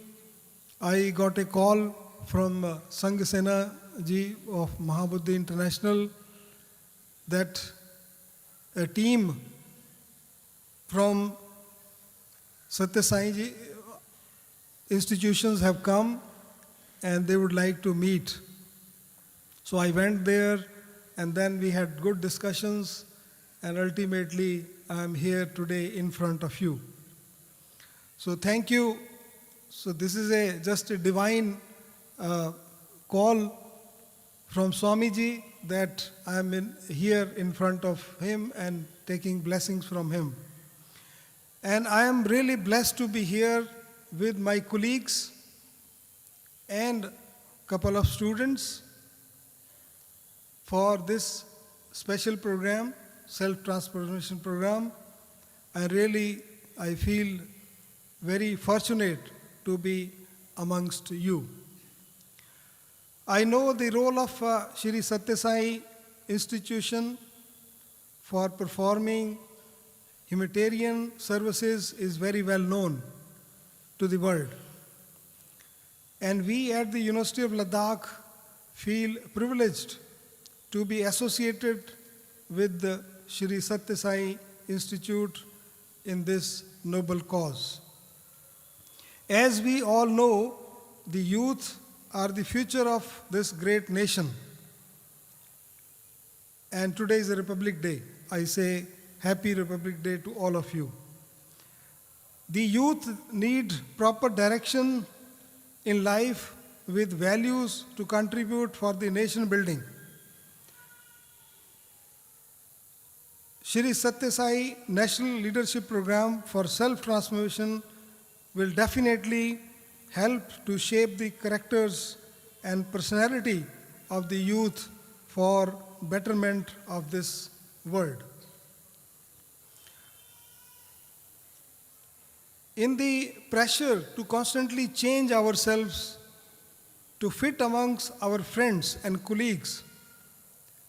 I got a call from Sanghasena ji of Mahabuddhi International that a team from Sathya Sai ji institutions have come and they would like to meet. So I went there and then we had good discussions, and ultimately I am here today in front of you. So thank you. So this is just a divine call from Swamiji that I am here in front of him and taking blessings from him. And I am really blessed to be here with my colleagues and a couple of students for this special program, self-transformation program. I feel very fortunate to be amongst you. I know the role of Sri Sathya Sai Institution for performing humanitarian services is very well known to the world. And we at the University of Ladakh feel privileged to be associated with the Sri Sathya Sai Institute in this noble cause. As we all know, the youth are the future of this great nation. And today is a Republic Day. I say Happy Republic Day to all of you. The youth need proper direction in life with values to contribute for the nation building. Sri Sathya Sai National Leadership Program for Self-Transformation will definitely help to shape the characters and personality of the youth for betterment of this world. In the pressure to constantly change ourselves to fit amongst our friends and colleagues,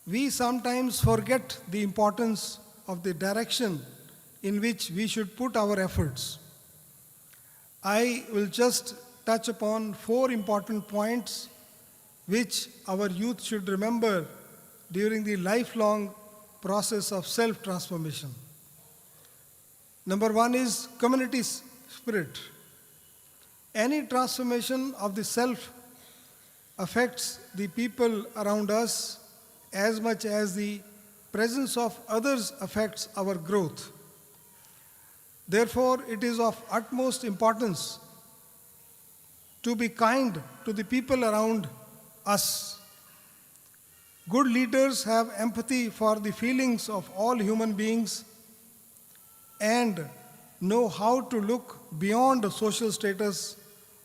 we sometimes forget the importance of the direction in which we should put our efforts. I will just touch upon 4 important points which our youth should remember during the lifelong process of self-transformation. Number 1 is community spirit. Any transformation of the self affects the people around us as much as the presence of others affects our growth. Therefore, it is of utmost importance to be kind to the people around us. Good leaders have empathy for the feelings of all human beings and know how to look beyond social status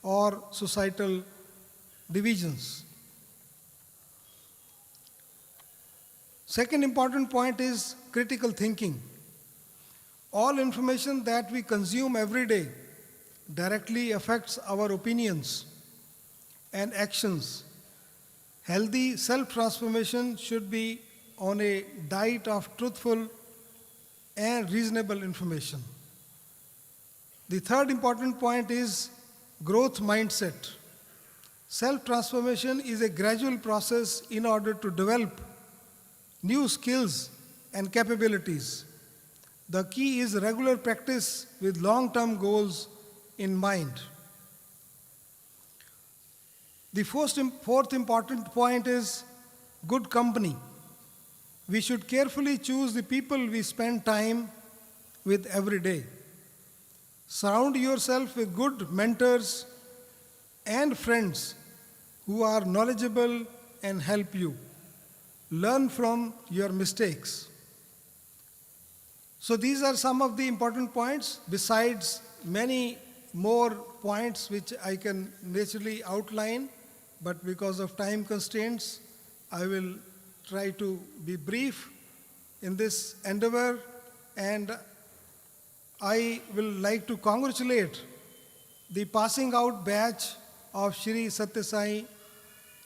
or societal divisions. Second important point is critical thinking. All information that we consume every day directly affects our opinions and actions. Healthy self-transformation should be on a diet of truthful and reasonable information. The third important point is growth mindset. Self-transformation is a gradual process in order to develop new skills and capabilities. The key is regular practice with long-term goals in mind. The fourth important point is good company. We should carefully choose the people we spend time with every day. Surround yourself with good mentors and friends who are knowledgeable and help you. Learn from your mistakes. So these are some of the important points, besides many more points which I can naturally outline, but because of time constraints, I will try to be brief in this endeavor, and I will like to congratulate the passing out batch of Sri Sathya Sai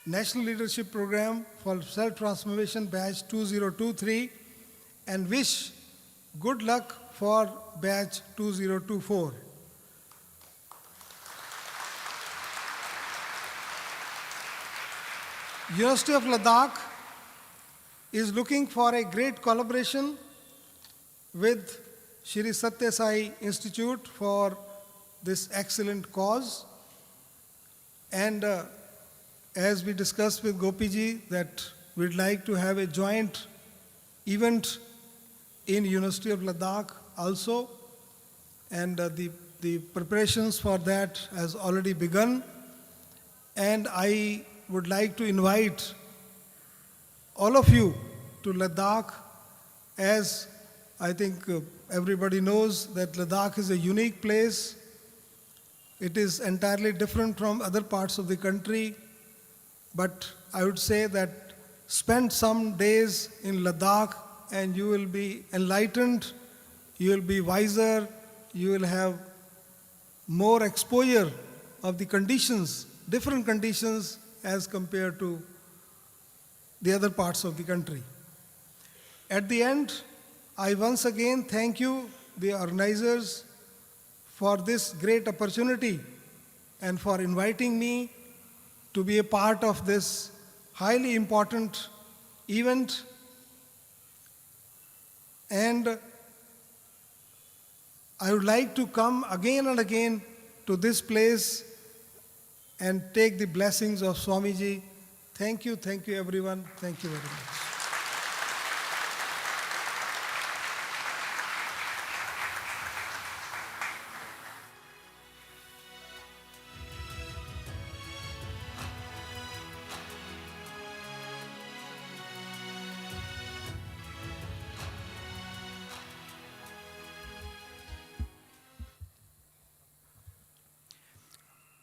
National Leadership Program for Self-Transformation Batch 2023 and wish good luck for Batch 2024. University of Ladakh is looking for a great collaboration with Sri Sathya Sai Institute for this excellent cause. And as we discussed with Gopiji, that we'd like to have a joint event in University of Ladakh also. And the preparations for that has already begun. And I would like to invite all of you to Ladakh, as I think everybody knows that Ladakh is a unique place. It is entirely different from other parts of the country, but I would say that spend some days in Ladakh and you will be enlightened, you will be wiser, you will have more exposure of the conditions, different conditions as compared to the other parts of the country. At the end, I once again thank you, the organizers, for this great opportunity and for inviting me to be a part of this highly important event. And I would like to come again and again to this place and take the blessings of Swamiji. Thank you everyone. Thank you very much.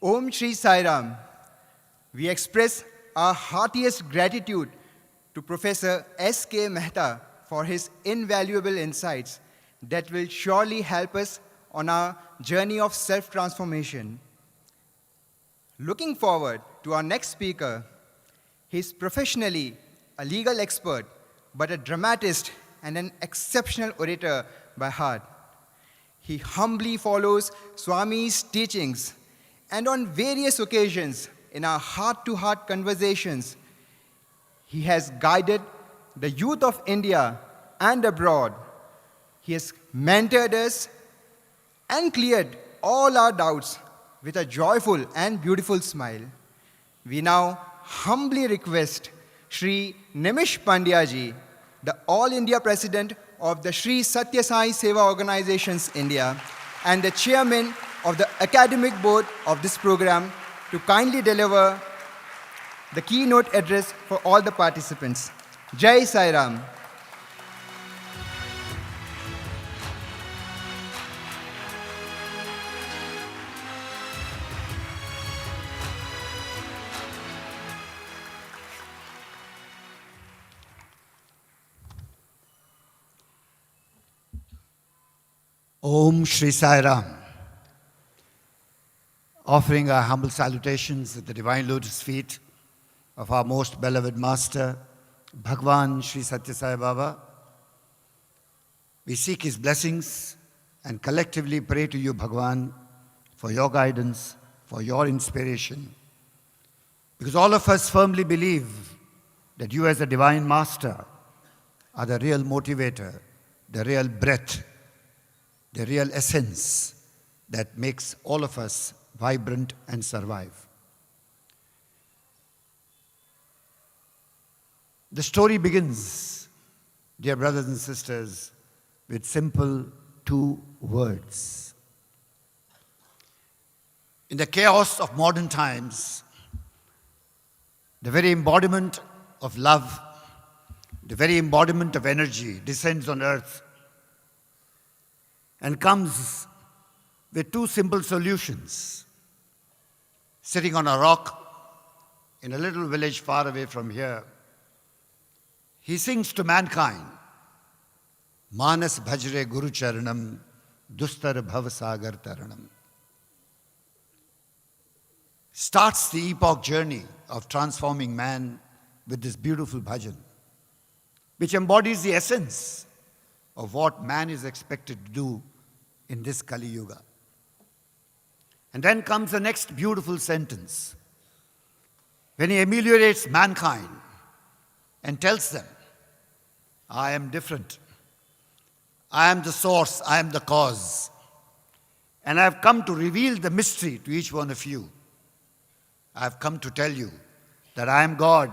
Om Shri Sai Ram. We express our heartiest gratitude to Professor S.K. Mehta for his invaluable insights that will surely help us on our journey of self-transformation. Looking forward to our next speaker, he's professionally a legal expert, but a dramatist and an exceptional orator by heart. He humbly follows Swami's teachings, and on various occasions in our heart-to-heart conversations, he has guided the youth of India and abroad. He has mentored us and cleared all our doubts with a joyful and beautiful smile. We now humbly request Sri Nimish Pandyaji, the All India President of the Sri Sathya Sai Seva Organizations India and the Chairman of the Academic Board of this program, to kindly deliver the keynote address for all the participants. Jai Sai Ram. Om Shri Sai Ram. Offering our humble salutations at the divine lotus feet of our most beloved master, Bhagwan Sri Sathya Sai Baba. We seek his blessings and collectively pray to you, Bhagwan, for your guidance, for your inspiration. Because all of us firmly believe that you as the divine master are the real motivator, the real breath, the real essence that makes all of us vibrant and survive. The story begins, dear brothers and sisters, with simple 2 words. In the chaos of modern times, the very embodiment of love, the very embodiment of energy descends on earth and comes with 2 simple solutions. Sitting on a rock in a little village far away from here, he sings to mankind, Manas bhajre guru charanam, dustar bhavasagar taranam. Starts the epoch journey of transforming man with this beautiful bhajan, which embodies the essence of what man is expected to do in this Kali Yuga. And then comes the next beautiful sentence, when he ameliorates mankind and tells them, I am different. I am the source, I am the cause. And I have come to reveal the mystery to each one of you. I have come to tell you that I am God,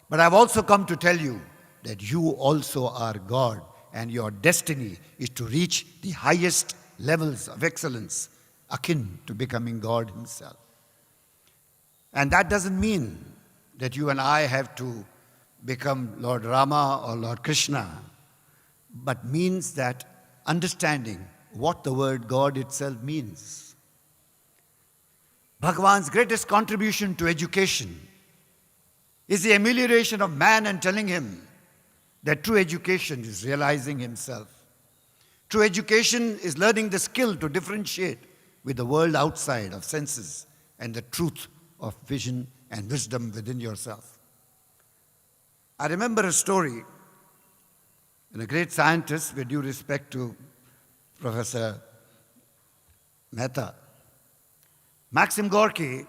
but I have also come to tell you that you also are God, and your destiny is to reach the highest levels of excellence, akin to becoming God himself. And that doesn't mean that you and I have to become Lord Rama or Lord Krishna, but means that understanding what the word God itself means. Bhagwan's greatest contribution to education is the amelioration of man and telling him that true education is realizing himself. True education is learning the skill to differentiate with the world outside of senses and the truth of vision and wisdom within yourself. I remember a story, and a great scientist, with due respect to Professor Mehta, Maxim Gorky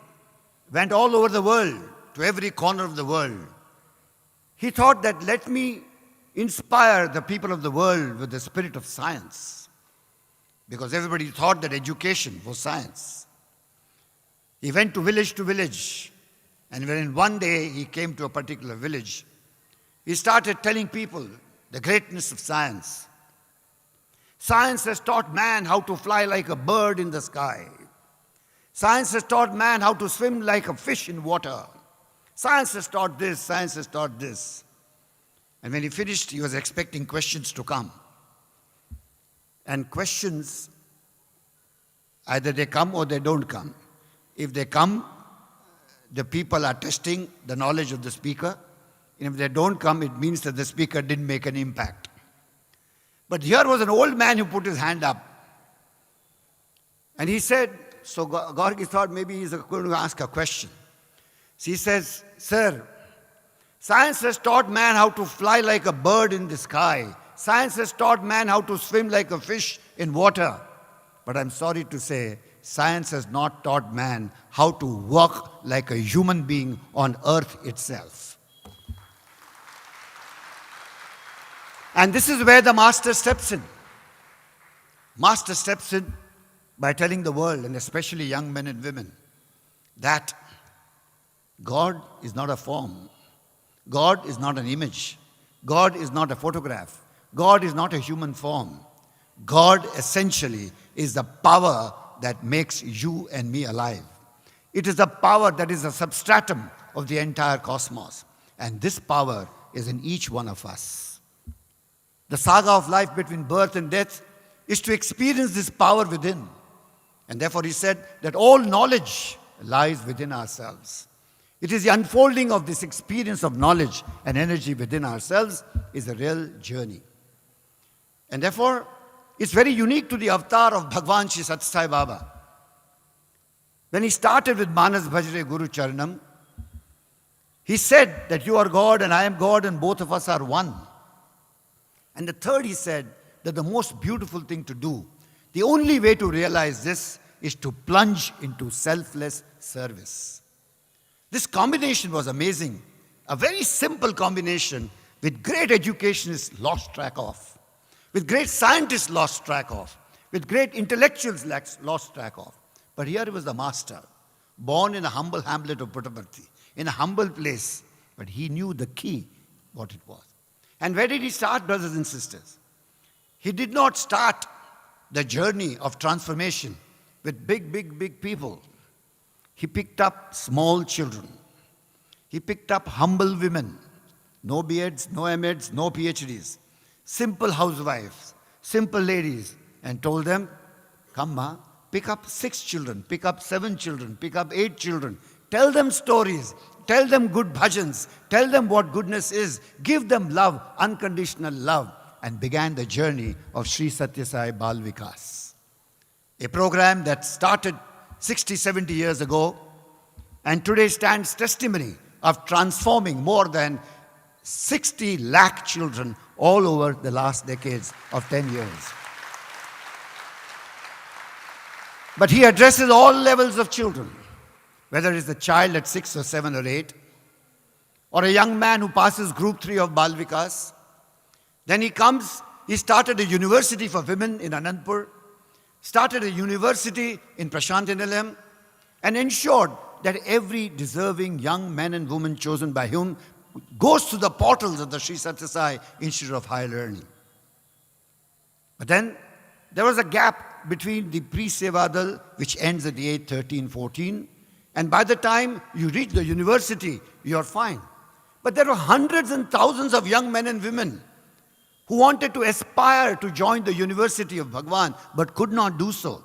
went all over the world, to every corner of the world. He thought that let me inspire the people of the world with the spirit of science, because everybody thought that education was science. He went to village, and when one day he came to a particular village, he started telling people the greatness of science. Science has taught man how to fly like a bird in the sky. Science has taught man how to swim like a fish in water. Science has taught this, science has taught this. And when he finished, he was expecting questions to come. And questions, either they come or they don't come. If they come, the people are testing the knowledge of the speaker. And if they don't come, it means that the speaker didn't make an impact. But here was an old man who put his hand up. And he said, so Gorky thought maybe he's going to ask a question. So he says, sir, science has taught man how to fly like a bird in the sky. Science has taught man how to swim like a fish in water. But I'm sorry to say, science has not taught man how to work like a human being on earth itself. And this is where the master steps in. Master steps in by telling the world, and especially young men and women, that God is not a form. God is not an image. God is not a photograph. God is not a human form. God essentially is the power that makes you and me alive. It is the power that is the substratum of the entire cosmos. And this power is in each one of us. The saga of life between birth and death is to experience this power within. And therefore he said that all knowledge lies within ourselves. It is the unfolding of this experience of knowledge and energy within ourselves is a real journey. And therefore, it's very unique to the avatar of Bhagwan Sri Sathya Sai Baba. When he started with Manas Bhajre Guru Charanam, he said that you are God and I am God and both of us are one. And the third, he said that the most beautiful thing to do, the only way to realize this is to plunge into selfless service. This combination was amazing. A very simple combination with great educationists lost track of, with great scientists lost track of, with great intellectuals lost track of. But here was the master, born in a humble hamlet of Puttaparthi, in a humble place, but he knew the key, what it was. And where did he start, brothers and sisters? He did not start the journey of transformation with big people. He picked up small children. He picked up humble women. No BEds, no MEds, no PhDs. Simple housewives, simple ladies, and told them, come ma, pick up 6 children, pick up 7 children, pick up 8 children. Tell them stories. Tell them good bhajans. Tell them what goodness is. Give them love, unconditional love. And began the journey of Sri Sathya Sai Bal Vikas. A program that started 60, 70 years ago and today stands testimony of transforming more than 60 lakh children all over the last decades of 10 years. But he addresses all levels of children, whether it's a child at 6 or 7 or 8, or a young man who passes Group 3 of Bal Vikas. Then he started a university for women in Anandpur, started a university in Prasanthi Nilayam, and ensured that every deserving young man and woman chosen by him goes to the portals of the Sri Sathya Sai Institute of Higher Learning. But then there was a gap between the pre-Sevadal, which ends at the age 13, 14, and by the time you reach the university, you're fine. But there were hundreds and thousands of young men and women who wanted to aspire to join the University of Bhagwan, but could not do so.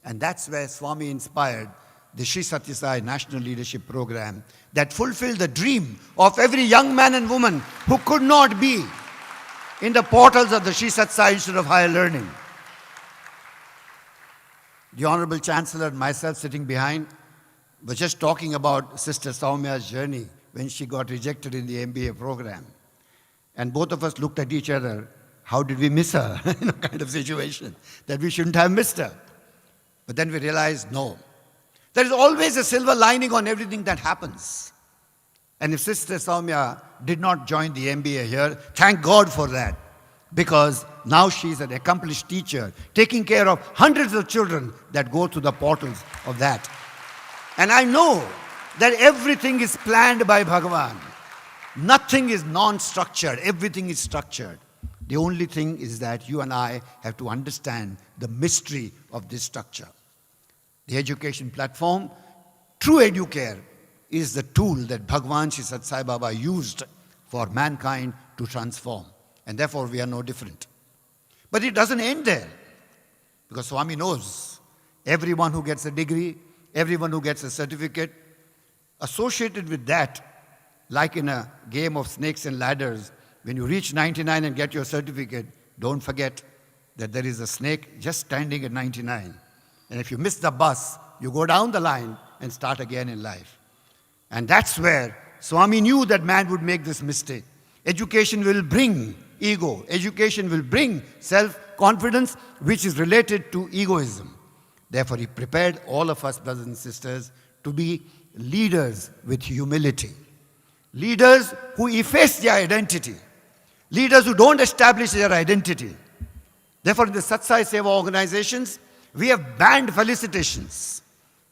And that's where Swami inspired the Sri Sathya Sai National Leadership Program that fulfilled the dream of every young man and woman who could not be in the portals of the Sri Sathya Sai Institute of Higher Learning. The Honorable Chancellor and myself sitting behind were just talking about Sister Saumya's journey when she got rejected in the MBA program. And both of us looked at each other, how did we miss her? Kind of situation, that we shouldn't have missed her. But then we realized, no. There is always a silver lining on everything that happens. And if Sister Saumya did not join the MBA here, thank God for that. Because now she's an accomplished teacher, taking care of hundreds of children that go through the portals of that. And I know that everything is planned by Bhagavan. Nothing is non-structured. Everything is structured. The only thing is that you and I have to understand the mystery of this structure. The education platform, True Educare, is the tool that Bhagavan Sri Sathya Sai Baba used for mankind to transform. And therefore we are no different. But it doesn't end there. Because Swami knows everyone who gets a degree, everyone who gets a certificate, associated with that, like in a game of snakes and ladders, when you reach 99 and get your certificate, don't forget that there is a snake just standing at 99. And if you miss the bus, you go down the line and start again in life. And that's where Swami knew that man would make this mistake. Education will bring ego. Education will bring self-confidence, which is related to egoism. Therefore, he prepared all of us, brothers and sisters, to be leaders with humility. Leaders who efface their identity. Leaders who don't establish their identity. Therefore, in the Sathya Sai Seva organizations, we have banned felicitations.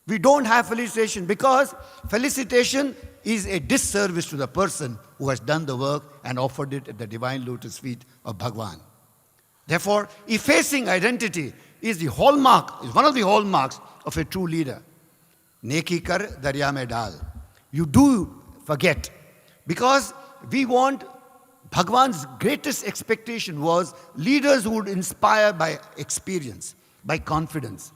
We don't have felicitation because felicitation is a disservice to the person who has done the work and offered it at the divine lotus feet of Bhagavan. Therefore, effacing identity is the hallmark, is one of the hallmarks of a true leader. Neki kar darya mein dal. You do forget. Because we want, Bhagavan's greatest expectation was leaders who would inspire by experience, by confidence.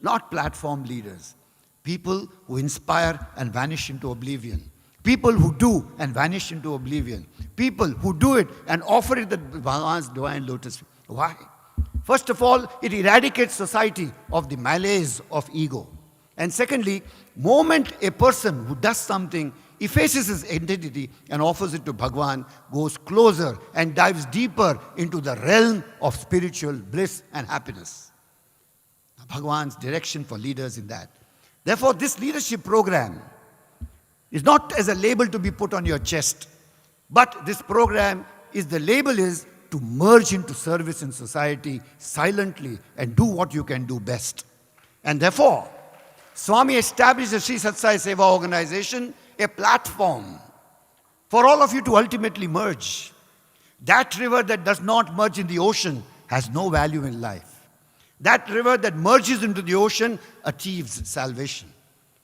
Not platform leaders. People who inspire and vanish into oblivion. People who do and vanish into oblivion. People who do it and offer it at Bhagavan's divine lotus. Why? First of all, it eradicates society of the malaise of ego. And secondly, moment a person who does something, effaces his identity and offers it to Bhagavan, goes closer and dives deeper into the realm of spiritual bliss and happiness. Bhagavan's direction for leaders in that. Therefore, this leadership program is not as a label to be put on your chest, but this program is, the label is to merge into service in society silently and do what you can do best. And therefore, Swami established the Sri Sathya Sai Seva organization, a platform for all of you to ultimately merge. That river that does not merge in the ocean has no value in life. That river that merges into the ocean achieves salvation.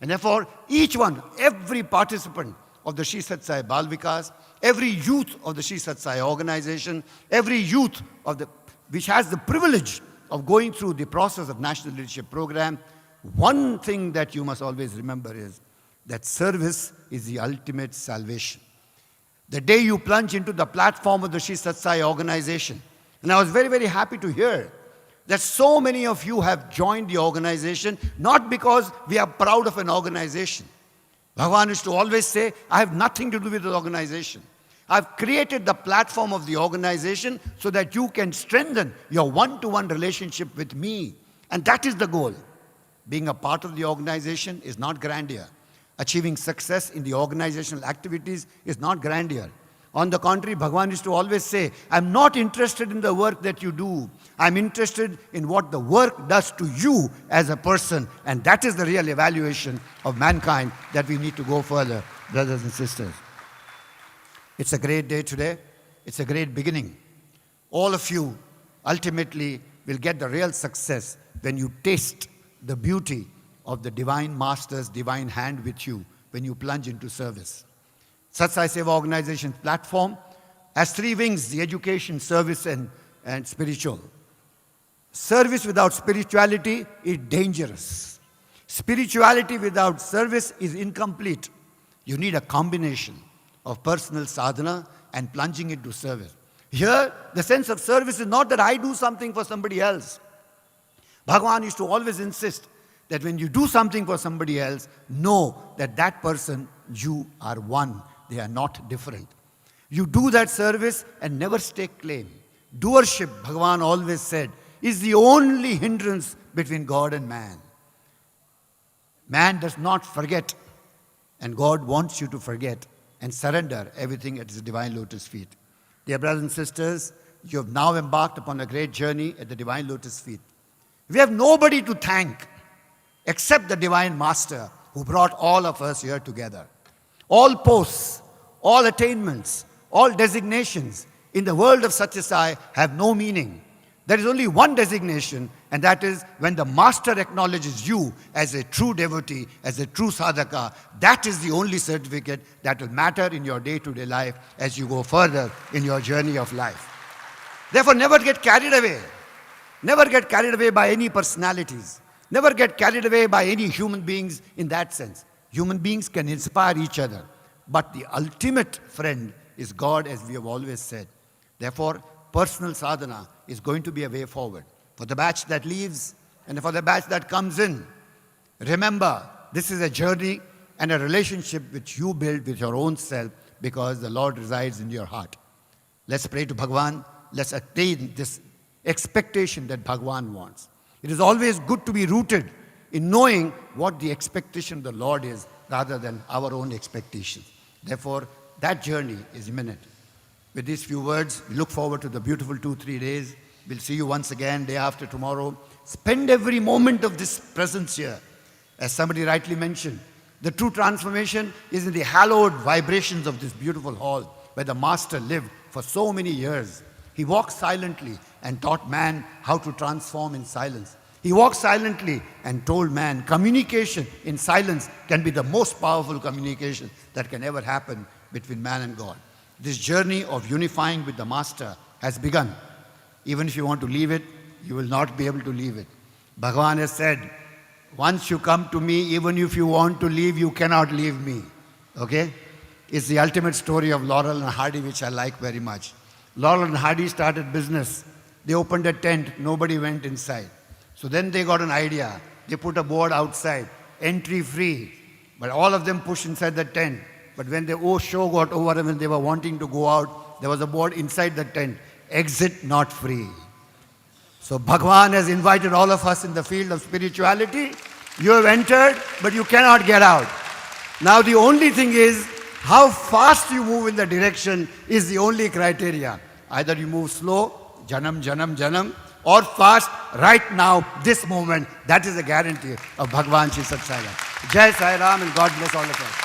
And therefore, each one, every participant of the Sri Sathya Sai Bal Vikas, every youth of the Sri Sathya Sai organization, every youth of the, which has the privilege of going through the process of National Leadership Program, one thing that you must always remember is that service is the ultimate salvation. The day you plunge into the platform of the Sri Sathya Sai organization, and I was very, very happy to hear that so many of you have joined the organization, not because we are proud of an organization. Bhagavan used to always say, I have nothing to do with the organization. I've created the platform of the organization so that you can strengthen your one-to-one relationship with me. And that is the goal. Being a part of the organization is not grandeur. Achieving success in the organizational activities is not grandeur. On the contrary, Bhagavan used to always say, I'm not interested in the work that you do. I'm interested in what the work does to you as a person. And that is the real evaluation of mankind that we need to go further, brothers and sisters. It's a great day today. It's a great beginning. All of you ultimately will get the real success when you taste the beauty of the Divine Master's divine hand with you when you plunge into service. Sathya Sai Seva organization platform has three wings: the education, service, and spiritual. Service without spirituality is dangerous. Spirituality without service is incomplete. You need a combination of personal sadhana and plunging into service. Here, the sense of service is not that I do something for somebody else. Bhagavan used to always insist that when you do something for somebody else, know that that person, you are one. They are not different. You do that service and never stake claim. Doership, Bhagavan always said, is the only hindrance between God and man. Man does not forget, and God wants you to forget and surrender everything at His divine lotus feet. Dear brothers and sisters, you have now embarked upon a great journey at the divine lotus feet. We have nobody to thank except the Divine Master, who brought all of us here together. All posts, all attainments, all designations in the world of Sathya Sai have no meaning. There is only one designation, and that is when the master acknowledges you as a true devotee, as a true sadhaka. That is the only certificate that will matter in your day-to-day life as you go further in your journey of life. Therefore, never get carried away. Never get carried away by any personalities. Never get carried away by any human beings in that sense. Human beings can inspire each other, but the ultimate friend is God, as we have always said. Therefore, personal sadhana is going to be a way forward. For the batch that leaves and for the batch that comes in, remember, this is a journey and a relationship which you build with your own self because the Lord resides in your heart. Let's pray to Bhagwan. Let's attain this expectation that Bhagwan wants. It is always good to be rooted in knowing what the expectation of the Lord is rather than our own expectations. Therefore, that journey is imminent. With these few words, we look forward to the beautiful 2-3 days. We'll see you once again day after tomorrow. Spend every moment of this presence here. As somebody rightly mentioned, the true transformation is in the hallowed vibrations of this beautiful hall where the Master lived for so many years. He walked silently and taught man how to transform in silence. He walked silently and told man communication in silence can be the most powerful communication that can ever happen between man and God. This journey of unifying with the Master has begun. Even if you want to leave it, you will not be able to leave it. Bhagavan has said, once you come to me, even if you want to leave, you cannot leave me. Okay? It's the ultimate story of Laurel and Hardy, which I like very much. Laurel and Hardy started business. They opened a tent. Nobody went inside. So then they got an idea. They put a board outside, entry free. But all of them pushed inside the tent. But when the show got over and when they were wanting to go out, there was a board inside the tent, exit not free. So Bhagwan has invited all of us in the field of spirituality. You have entered, but you cannot get out. Now the only thing is, how fast you move in the direction is the only criteria. Either you move slow, janam, janam, janam, or fast, right now, this moment. That is a guarantee of Bhagwan Sri Sathya Sai. Jai Sai Ram, and God bless all of us.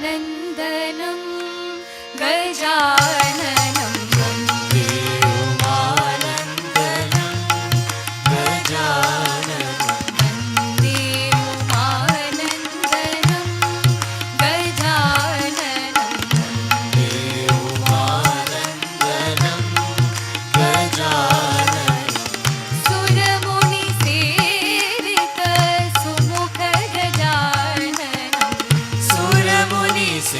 Nandanam Gajananam Vande Nandanam Gajananam Vande Nandanam Gajananam Vande Nandanam Gajananam Suramuni Sevita Sumukha Gajananam Suramuni Sevita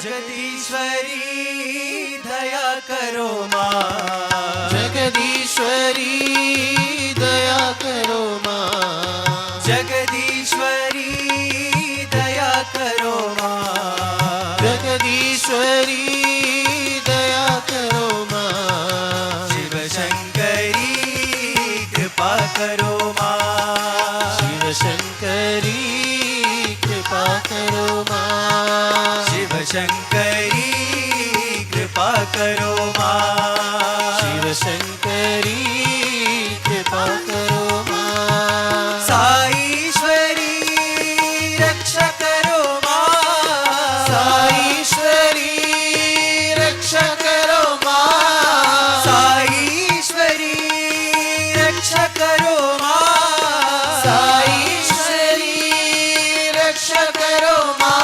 Jagadishwari दया करो माँ, जगदीश्वरी दया करो माँ, जगदीश्वरी दया करो माँ, जगदीश्वरी दया करो माँ, शिव शंकरी कृपा करो माँ, शिव शंकरी कृपा करो माँ, शिव शंकरी कृपा करो माँ, शिव शंकरी कृपा करो माँ, साईश्वरी रक्षा करो माँ, साईश्वरी रक्षा करो माँ, साईश्वरी रक्षा करो माँ, साईश्वरी रक्षा करो माँ,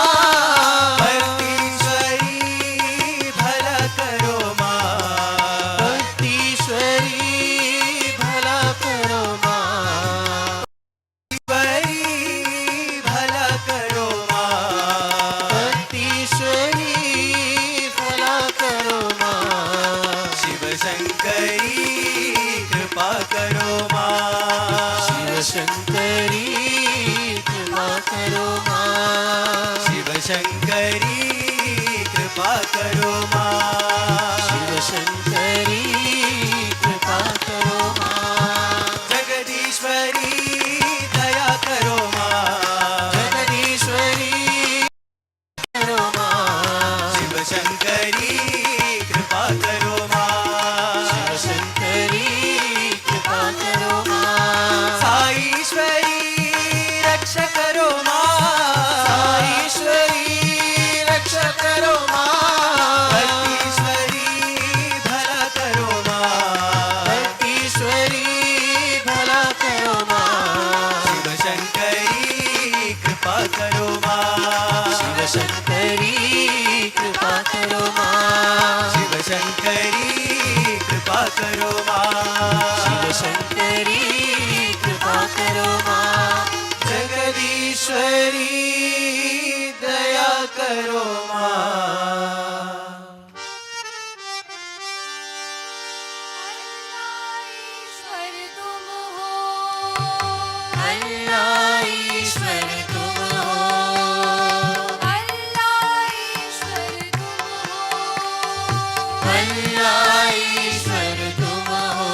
भक्तीश्वरी भला करो माँ, भक्तीश्वरी भला करो माँ, ईश्वरी भला करो माँ, भक्तीश्वरी भला करो माँ, शिव शंकरी कृपा करो माँ, शिव शंकरी कृपा करो माँ, शिव शंकरी कृपा करो माँ, शिव शंकरी कृपा करो माँ, जगदीश्वरी दया करो माँ, जगदीश्वरी करो माँ, शिव शंकरी कृपा करो माँ, शिव शंकरी कृपा करो माँ, साईश्वरी रक्षा करो माँ, साईश्वरी रक्षा करो माँ, भक्तीश्वरी भला करो माँ, भक्तीश्वरी भला करो माँ, शिव शंकरी कृपा करो माँ, शिव शंकरी कृपा करो माँ, शिव शंकरी कृपा करो माँ, शिव शंकरी कृपा करो माँ, जगदीश्वरी दया करो माँ। ईश्वर तुम हो, अल्लाह ईश्वर तुम हो, अल्लाह ईश्वर तुम हो, अल्लाह ईश्वर तुम हो,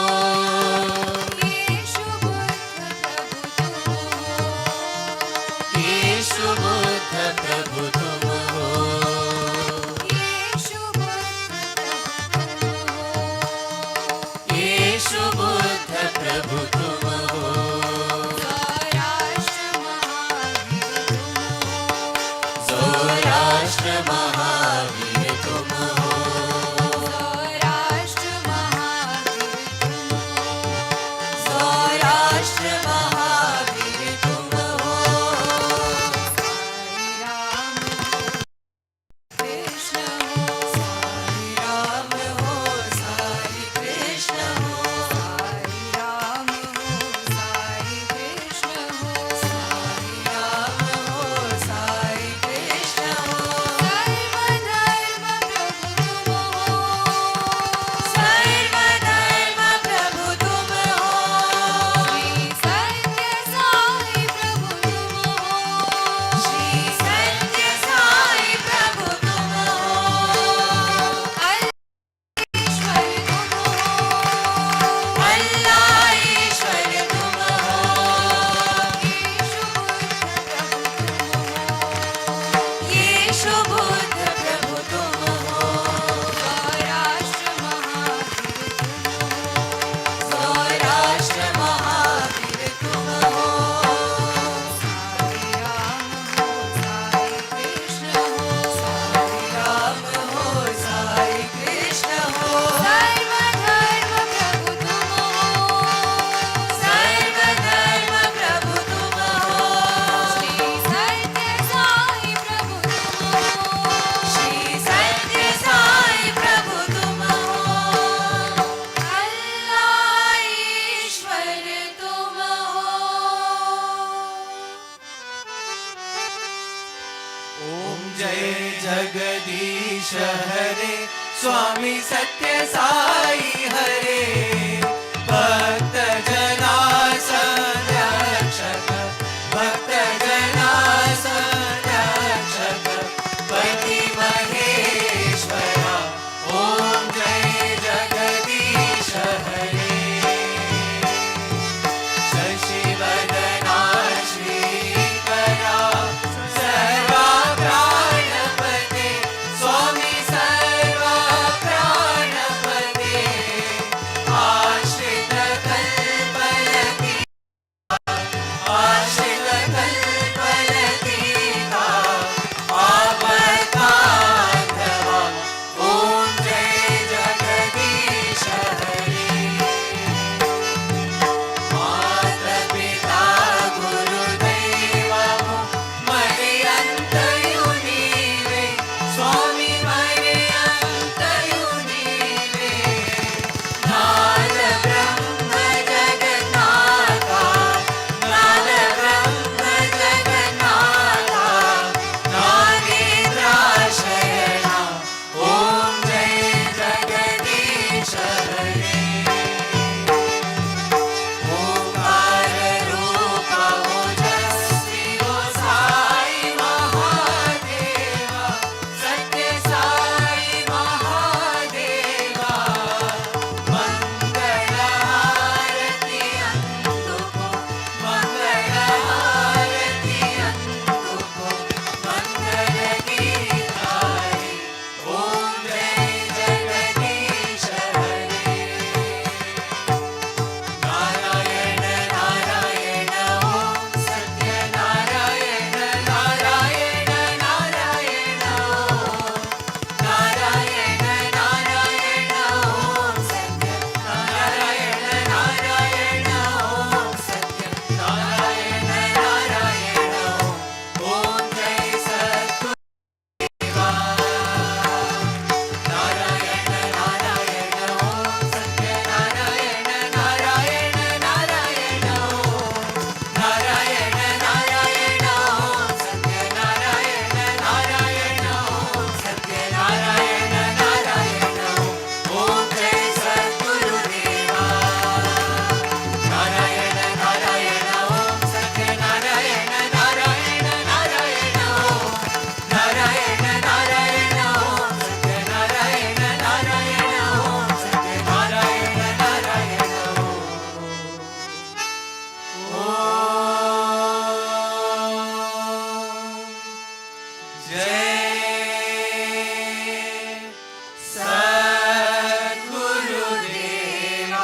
जगदीश हरे स्वामी सत्य साई हरे भक्त जना संरक्षक भक्त जना संरक्षक पति महेश्वरा ओम जय जगदीश हरे शशिवदना श्रीकरा सर्वा प्राणपते स्वामी सर्वा प्राणपते आश्रित कल्पलति आश्रित कल्पलतिका आपद्बान्धवा ओम जय जगदीश हरे माता गुरुदैवमो मर्यन्तयुनीवे स्वामी मर्यन्तयुनीवे नाद ब्रह्म जगन्नाथा नाद ब्रह्म जगन्नाथा नागेन्द्राशयना ॐ जय जगदीश हरे ओंकार रूप ओजस्वी ओ साई महादेवा सत्य साई महादेवा मंगल आरती अंतुको मंगल आरती अंतुको मंगल गीतारे ओम जय जगदीश हरे नारायण नारायण ओम सत्य नारायण नारायण नारायण ओम नारायण नारायण ओम सत्य नारायण नारायण ओम सत्य नारायण नारायण ओम जय सद्गुरुदेवा नारायण नारायण ओम सत्य नारायण नारायण नारायण ओम नारायण नारायण ओम सत्य नारायण नारायण ओम सत्य नारायण नारायण ओम जय सद्गुरुदेवा नारायण नारायण ओम सत्य नारायण नारायण नारायण ओम नारायण नारायण ओम सत्य नारायण नारायण ओम सत्य नारायण नारायण जय सद्गुरुदेवा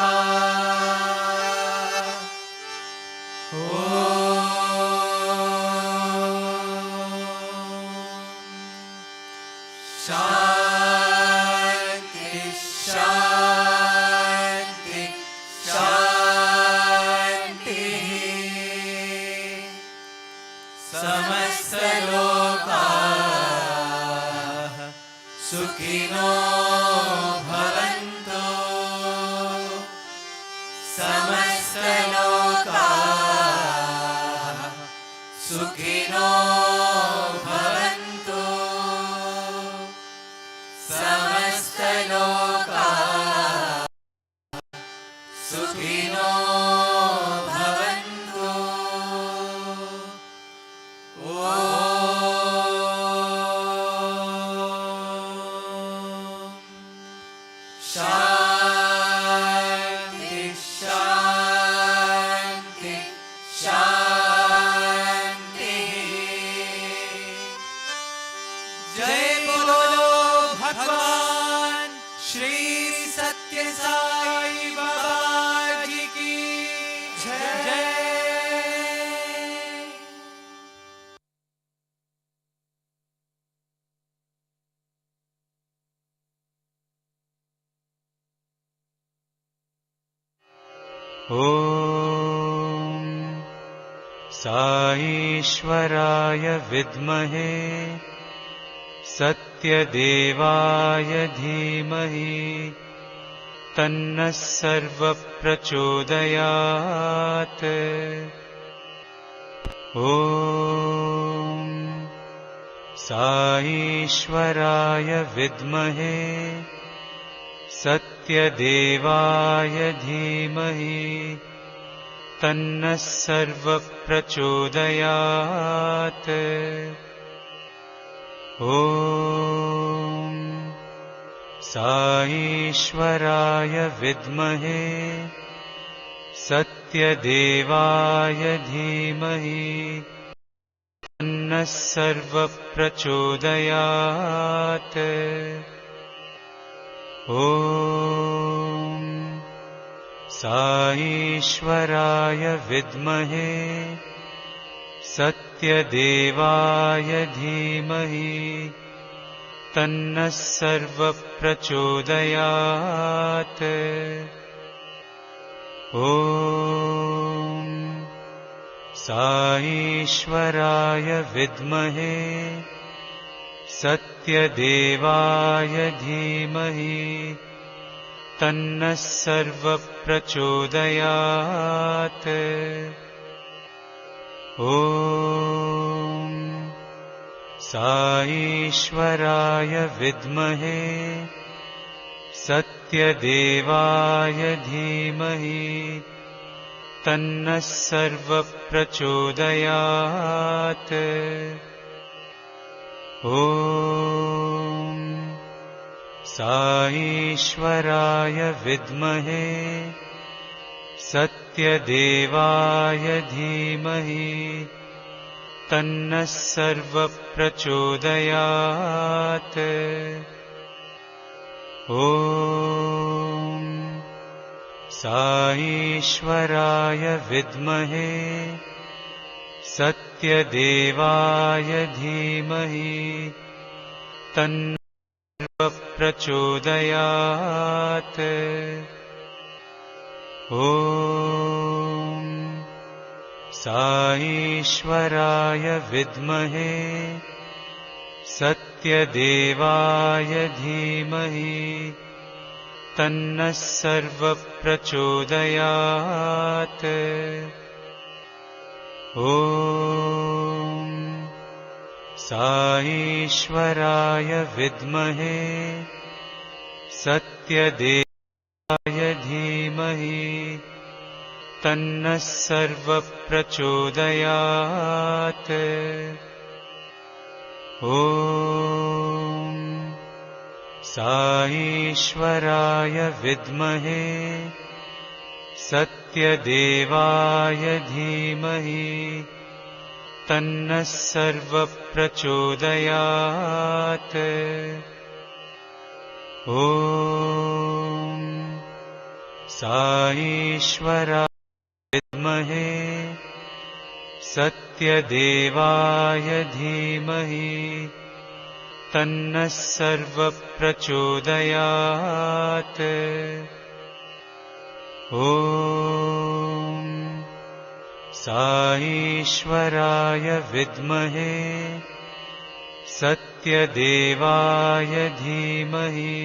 शांति शांति शांति समस्त लोकाः सुखिनो भवन्तु समस्त लोकाः सुखिनो भवन्तु समस्त लोकाः सुखिनो भवन्तु शांति शांति शांति जय बोलो भगवान श्री सत्य साई बाबा जी की जय। ॐ साईश्वराय विद्महे सत्यदेवाय धीमहि तन्नः सर्वप्रचोदयात्। ॐ साईश्वराय विद्महे सत्यदेवाय धीमहि तन्नः सर्वः प्रचोदयात्। ॐ साईश्वराय विद्महे सत्यदेवाय धीमहि तन्नः सर्वः प्रचोदयात्। ॐ साईश्वराय विद्महे सत्यदेवाय धीमहि तन्नः सर्वः प्रचोदयात्। ॐ साईश्वराय विद्महे सत्यदेवाय धीमहि तन्नः सर्वः प्रचोदयात्। ॐ साईश्वराय विद्महे सत्यदेवाय धीमहि तन्नः सर्वः प्रचोदयात्। ॐ साईश्वराय विद्महे सत्यदेवाय धीमहि तन्नः सर्वः प्रचोदयात्। ॐ साईश्वराय विद्महे सत्यदेवाय धीमहि तन्नः सर्वः प्रचोदयात्। ॐ साईश्वराय विद्महे सत्यदेवाय धीमहि तन्नः सर्वः प्रचोदयात्। ॐ साईश्वराय विद्महे सत्यदेवाय धीमहि तन्नः सर्वः प्रचोदयात्। ॐ साईश्वराय विद्महे सत्यदेवाय धीमहि तन्नः सर्वः प्रचोदयात्। ॐ साईश्वराय विद्महे सत्यदेवाय धीमहि तन्नः सर्वः प्रचोदयात्। ॐ साईश्वराय विद्महे सत्यदेवाय धीमहि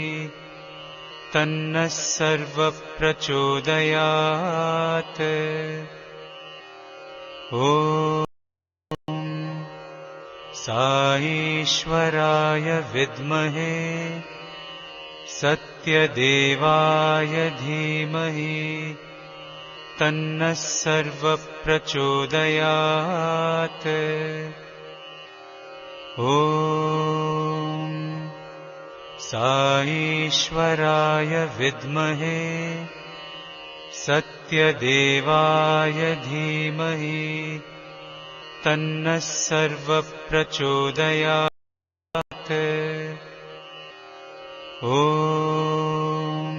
तन्नः सर्वः प्रचोदयात्। ॐ साईश्वराय विद्महे सत्यदेवाय धीमहि तन्नः सर्वः प्रचोदयात्। ॐ साईश्वराय विद्महे सत्यदेवाय धीमहि तन्नः सर्वः प्रचोदयात्। ॐ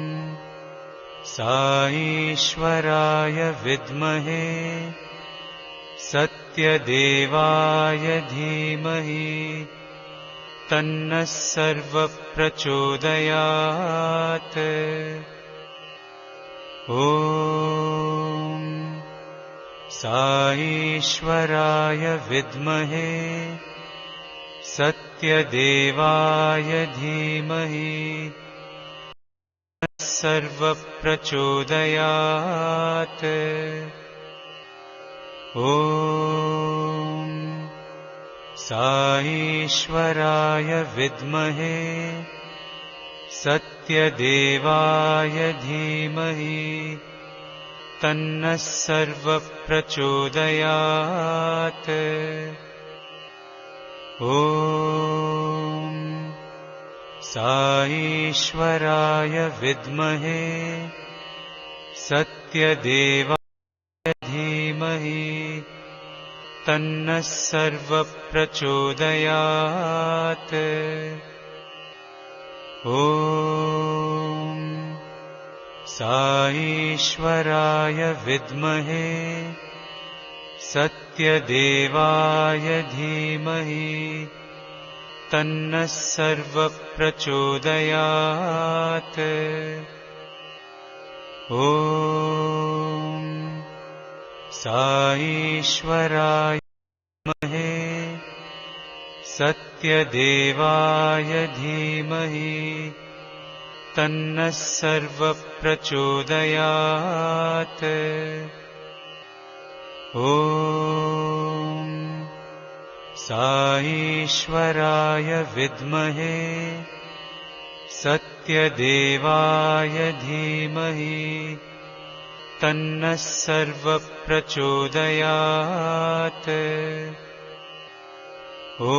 साईश्वराय विद्महे सत्यदेवाय धीमहि तन्नः सर्वः प्रचोदयात्। ॐ साईश्वराय विद्महे सत्यदेवाय धीमहि सर्वः प्रचोदयात्। ॐ साईश्वराय विद्महे सत्यदेवाय धीमहि तन्नः सर्वः प्रचोदयात्। ॐ साईश्वराय विद्महे सत्यदेवाय धीमहि तन्नः सर्वः प्रचोदयात्। ॐ साईश्वराय विद्महे सत्यदेवाय धीमहि तन्नः सर्वः प्रचोदयात्। ॐ साईश्वराय विद्महे सत्यदेवाय धीमहि तन्नः सर्वः प्रचोदयात्। ॐ साईश्वराय विद्महे सत्यदेवाय धीमहि तन्नः सर्वः प्रचोदयात्। ॐ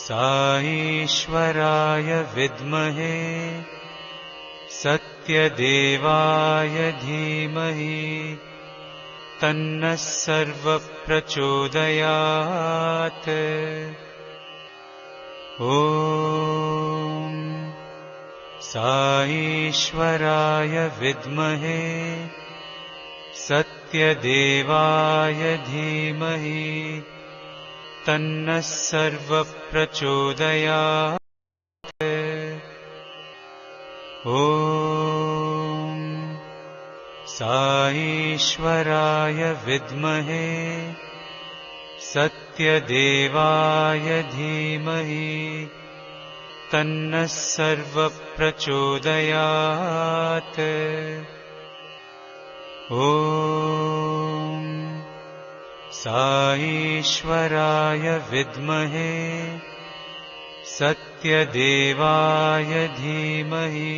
साईश्वराय विद्महे सत्यदेवाय धीमहि तन्नः सर्वः प्रचोदयात्। ॐ साईश्वराय विद्महे सत्यदेवाय धीमहि तन्नः सर्वः प्रचोदयात्। ॐ साईश्वराय विद्महे सत्यदेवाय धीमहि तन्नः सर्वः प्रचोदयात्। ॐ साईश्वराय विद्महे सत्यदेवाय धीमहि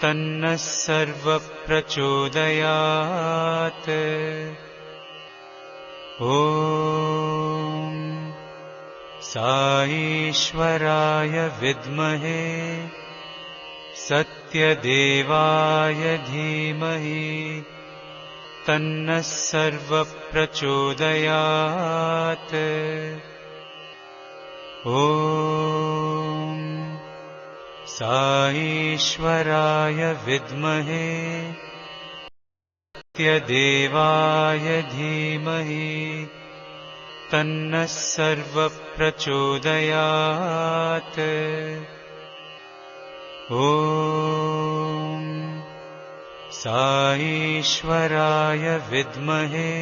तन्नः सर्वः प्रचोदयात्। ॐ साईश्वराय विद्महे सत्यदेवाय धीमहि तन्नः सर्वः प्रचोदयात्। ॐ साईश्वराय विद्महे सत्यदेवाय धीमहि तन्नः सर्वः प्रचोदयात्। ॐ साईश्वराय विद्महे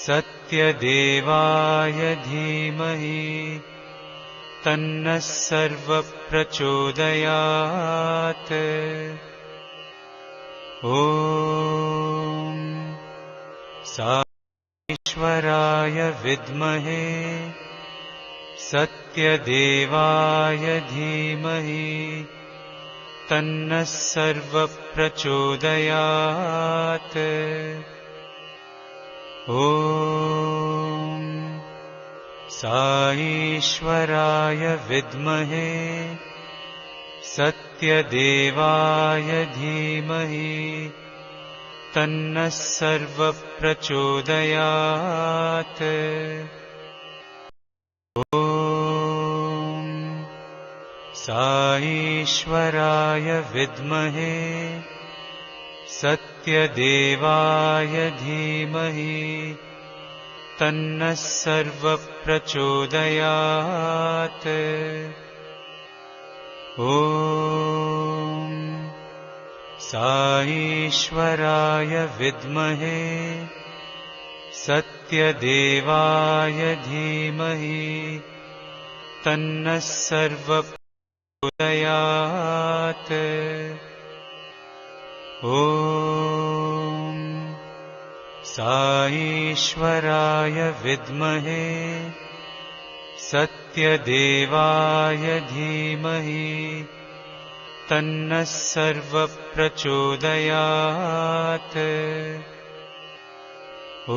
सत्यदेवाय धीमहि तन्नः सर्वः प्रचोदयात्। ॐ साईश्वराय विद्महे सत्यदेवाय धीमहि तन्नः सर्वः प्रचोदयात्। ॐ साईश्वराय विद्महे सत्यदेवाय धीमहि तन्नः सर्वः प्रचोदयात्। ॐ साईश्वराय विद्महे सत्यदेवाय धीमहि तन्नः सर्वः प्रचोदयात्। ॐ साईश्वराय विद्महे सत्यदेवाय धीमहि तन्नः सर्वः प्रचोदयात्। ॐ साईश्वराय विद्महे सत्यदेवाय धीमहि तन्नः सर्वप्रचोदयात्।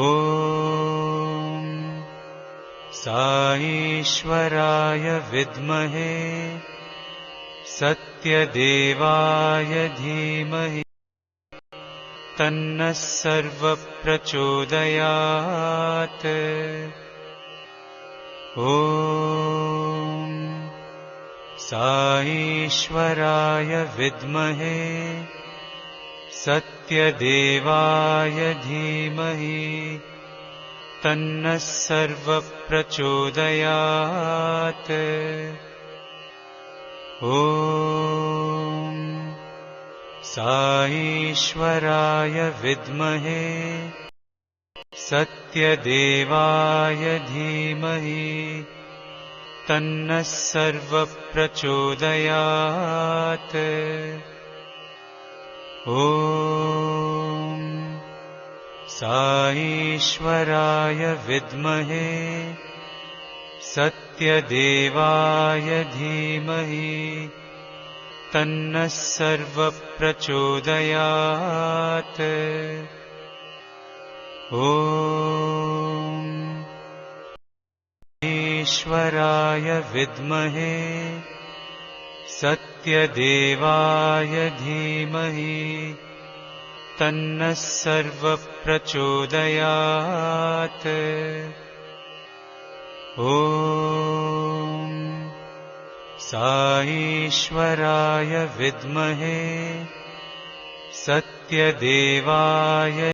ॐ साईश्वराय विद्महे सत्यदेवाय धीमहि तन्नः सर्वप्रचोदयात्। ॐ साईश्वराय विद्महे सत्यदेवाय धीमहि तन्नः सर्वप्रचोदयात्। ॐ साईश्वराय विद्महे सत्यदेवाय धीमहि तन्नः सर्वप्रचोदयात्। ॐ साईश्वराय विद्महे सत्यदेवाय धीमहि तन्नः सर्वप्रचोदयात्। ॐ ईश्वराय विद्महे सत्यदेवाय धीमहि तन्नः सर्वप्रचोदयात्। ॐ साईश्वराय विद्महे सत्यदेवाय